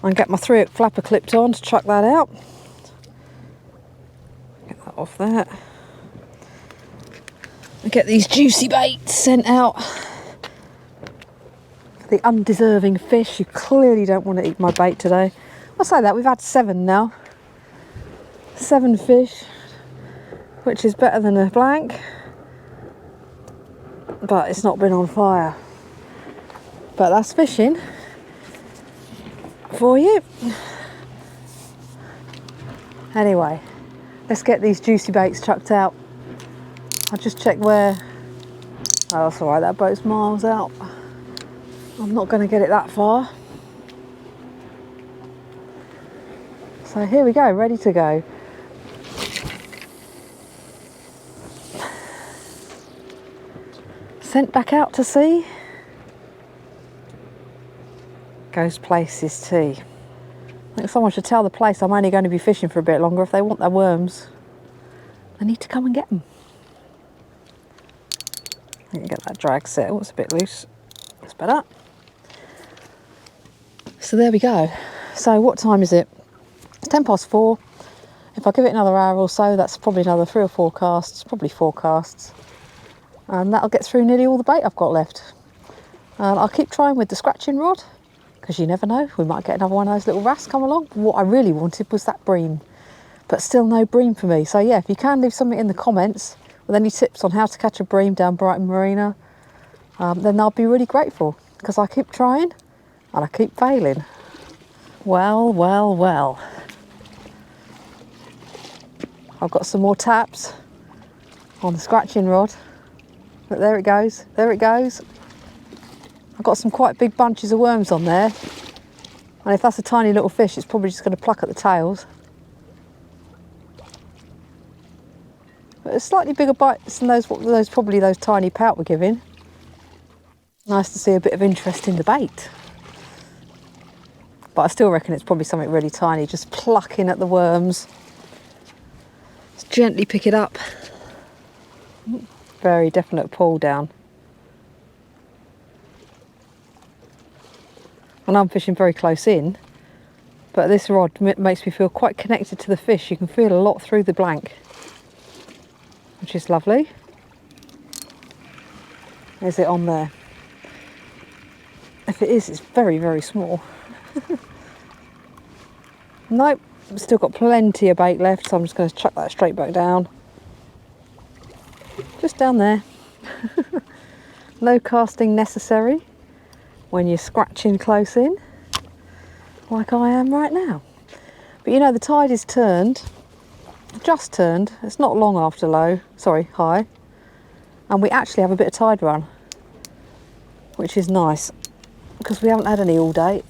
and get my 3-hook flapper clipped on to chuck that out. Get that off there. And get these juicy baits sent out. The undeserving fish who clearly don't want to eat my bait today. I'll say that, we've had 7 now. 7 fish, which is better than a blank. But it's not been on fire. But that's fishing for you. Anyway, let's get these juicy baits chucked out. I'll just check where. Oh, that's all right, that boat's miles out. I'm not going to get it that far. So here we go, ready to go. Sent back out to sea. Goes Plaice's tea. I think someone should tell the Plaice I'm only going to be fishing for a bit longer if they want their worms. I need to come and get them. I can get that drag set. Oh, it's a bit loose. That's better. So there we go. So what time is it? It's 4:10. If I give it another hour or so, that's probably another 3 or 4 casts, probably 4 casts. And that'll get through nearly all the bait I've got left. I'll keep trying with the scratching rod, because you never know, we might get another one of those little wrasse come along. What I really wanted was that bream, but still no bream for me. So yeah, if you can leave something in the comments with any tips on how to catch a bream down Brighton Marina, then I'll be really grateful, because I keep trying and I keep failing. Well, well, well. I've got some more taps on the scratching rod. But there it goes, there it goes. I've got some quite big bunches of worms on there. And if that's a tiny little fish, it's probably just going to pluck at the tails. But it's slightly bigger bites than probably those tiny pout were giving. Nice to see a bit of interest in the bait. But I still reckon it's probably something really tiny, just plucking at the worms. Let's gently pick it up. Very definite pull down. I know I'm fishing very close in, but this rod makes me feel quite connected to the fish. You can feel a lot through the blank, which is lovely. Is it on there? If it is, it's very, very small. Nope, still got plenty of bait left, so I'm just going to chuck that straight back down. Just down there. No casting necessary when you're scratching close in, like I am right now. But you know, the tide is turned, just turned. It's not long after high. And we actually have a bit of tide run, which is nice, because we haven't had any all day.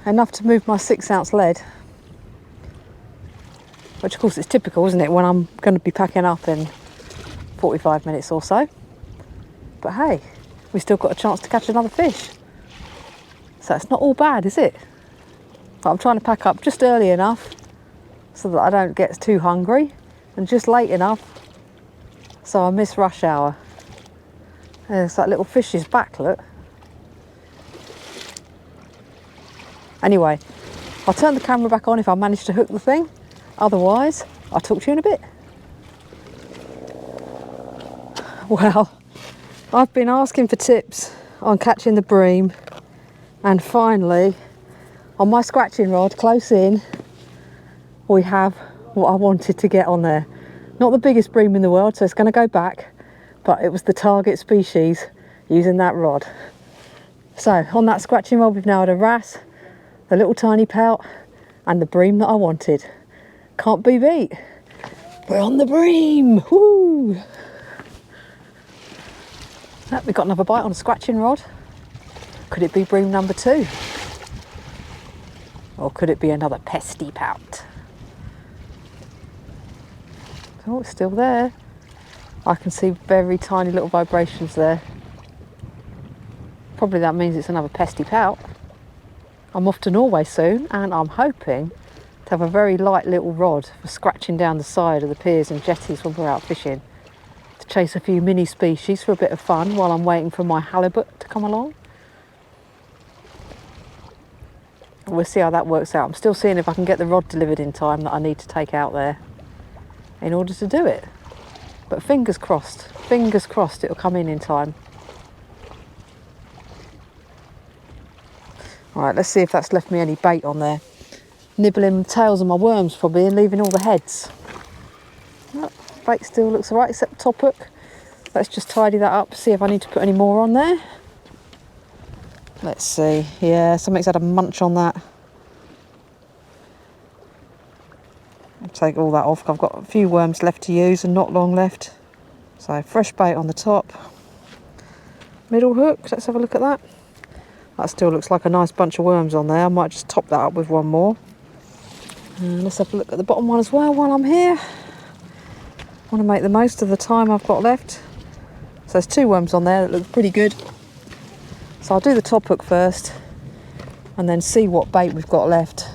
Enough to move my 6-ounce lead, which of course is typical, isn't it, when I'm going to be packing up in 45 minutes or so. But hey, we still got a chance to catch another fish. So it's not all bad, is it? But I'm trying to pack up just early enough so that I don't get too hungry, and just late enough so I miss rush hour. There's that little fish's back, look. Anyway, I'll turn the camera back on if I manage to hook the thing. Otherwise, I'll talk to you in a bit. Well, I've been asking for tips on catching the bream, and finally, on my scratching rod close in, we have what I wanted to get on there. Not the biggest bream in the world, so it's going to go back, but it was the target species using that rod. So on that scratching rod, we've now had a wrasse, the little tiny pout, and the bream that I wanted. Can't be beat. We're on the bream. Woo! We've got another bite on a scratching rod. Could it be bream number 2? Or could it be another pesty pout? Oh, it's still there. I can see very tiny little vibrations there. Probably that means it's another pesty pout. I'm off to Norway soon, and I'm hoping to have a very light little rod for scratching down the side of the piers and jetties when we're out fishing, to chase a few mini species for a bit of fun while I'm waiting for my halibut to come along. We'll see how that works out. I'm still seeing if I can get the rod delivered in time that I need to take out there in order to do it. But fingers crossed it'll come in time. Right, let's see if that's left me any bait on there. Nibbling the tails of my worms probably, and leaving all the heads. Oh, bait still looks alright except top hook. Let's just tidy that up, see if I need to put any more on there. Let's see. Yeah, something's had a munch on that. I'll take all that off. I've got a few worms left to use and not long left. So fresh bait on the top. Middle hook, let's have a look at that. That still looks like a nice bunch of worms on there. I might just top that up with one more. And let's have a look at the bottom one as well while I'm here. I want to make the most of the time I've got left. So there's 2 worms on there that look pretty good. So I'll do the top hook first and then see what bait we've got left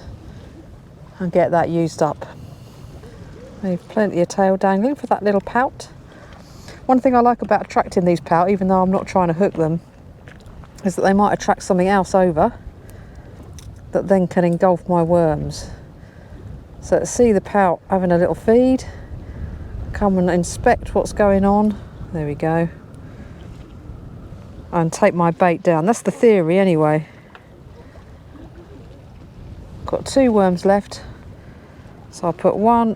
and get that used up. Leave plenty of tail dangling for that little pout. One thing I like about attracting these pout, even though I'm not trying to hook them, is that they might attract something else over that then can engulf my worms. So to see the pout having a little feed, come and inspect what's going on. There we go. And take my bait down. That's the theory anyway. Got 2 worms left. So I'll put 1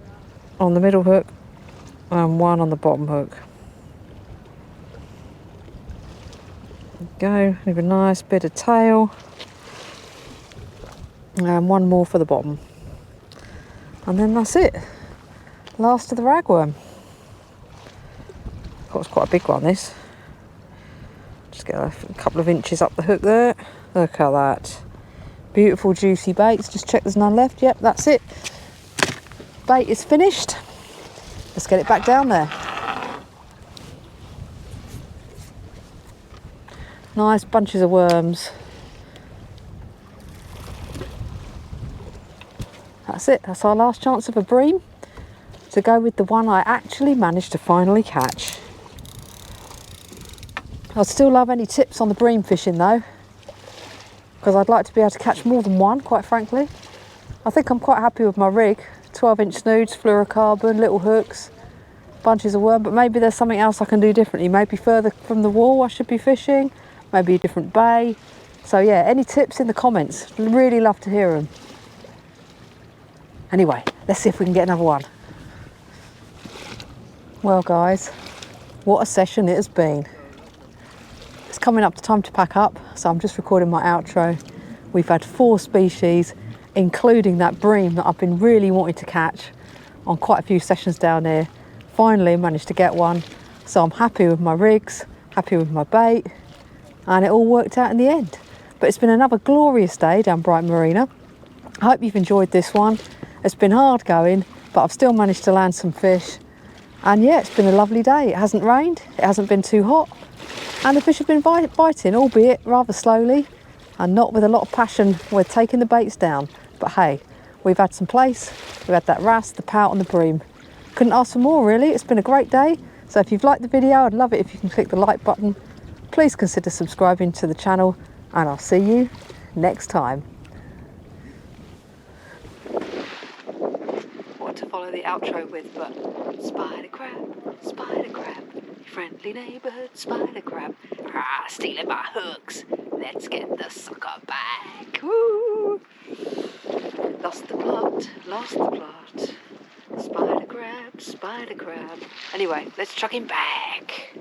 on the middle hook and 1 on the bottom hook. There we go, leave a nice bit of tail. And 1 more for the bottom. And then that's it. Last of the ragworm. Of course, quite a big one, this. Just get a couple of inches up the hook there. Look at that. Beautiful juicy baits. Just check there's none left. Yep, that's it. Bait is finished. Let's get it back down there. Nice bunches of worms. That's it. That's our last chance of a bream to go with the one I actually managed to finally catch. I'd still love any tips on the bream fishing though, because I'd like to be able to catch more than one, quite frankly. I think I'm quite happy with my rig. 12-inch snoods, fluorocarbon, little hooks, bunches of worm, but maybe there's something else I can do differently. Maybe further from the wall I should be fishing, maybe a different bay. So yeah, any tips in the comments, really love to hear them. Anyway, let's see if we can get another one. Well guys, what a session it has been. It's coming up to time to pack up, so I'm just recording my outro. We've had 4 species, including that bream that I've been really wanting to catch on quite a few sessions down here. Finally managed to get one, so I'm happy with my rigs, happy with my bait, and it all worked out in the end. But it's been another glorious day down Brighton Marina. I hope you've enjoyed this one. It's been hard going, but I've still managed to land some fish. And yeah, it's been a lovely day. It hasn't rained, it hasn't been too hot, and the fish have been biting, albeit rather slowly and not with a lot of passion. We're taking the baits down, but hey, we've had some plaice, we've had that wrasse, the pout and the bream. Couldn't ask for more really. It's been a great day. So if you've liked the video, I'd love it if you can click the like button. Please consider subscribing to the channel, and I'll see you next time. What to follow the outro with, but spider crab, friendly neighborhood spider crab. Ah, stealing my hooks. Let's get the sucker back. Woo! Lost the plot. Spider crab. Anyway, let's chuck him back.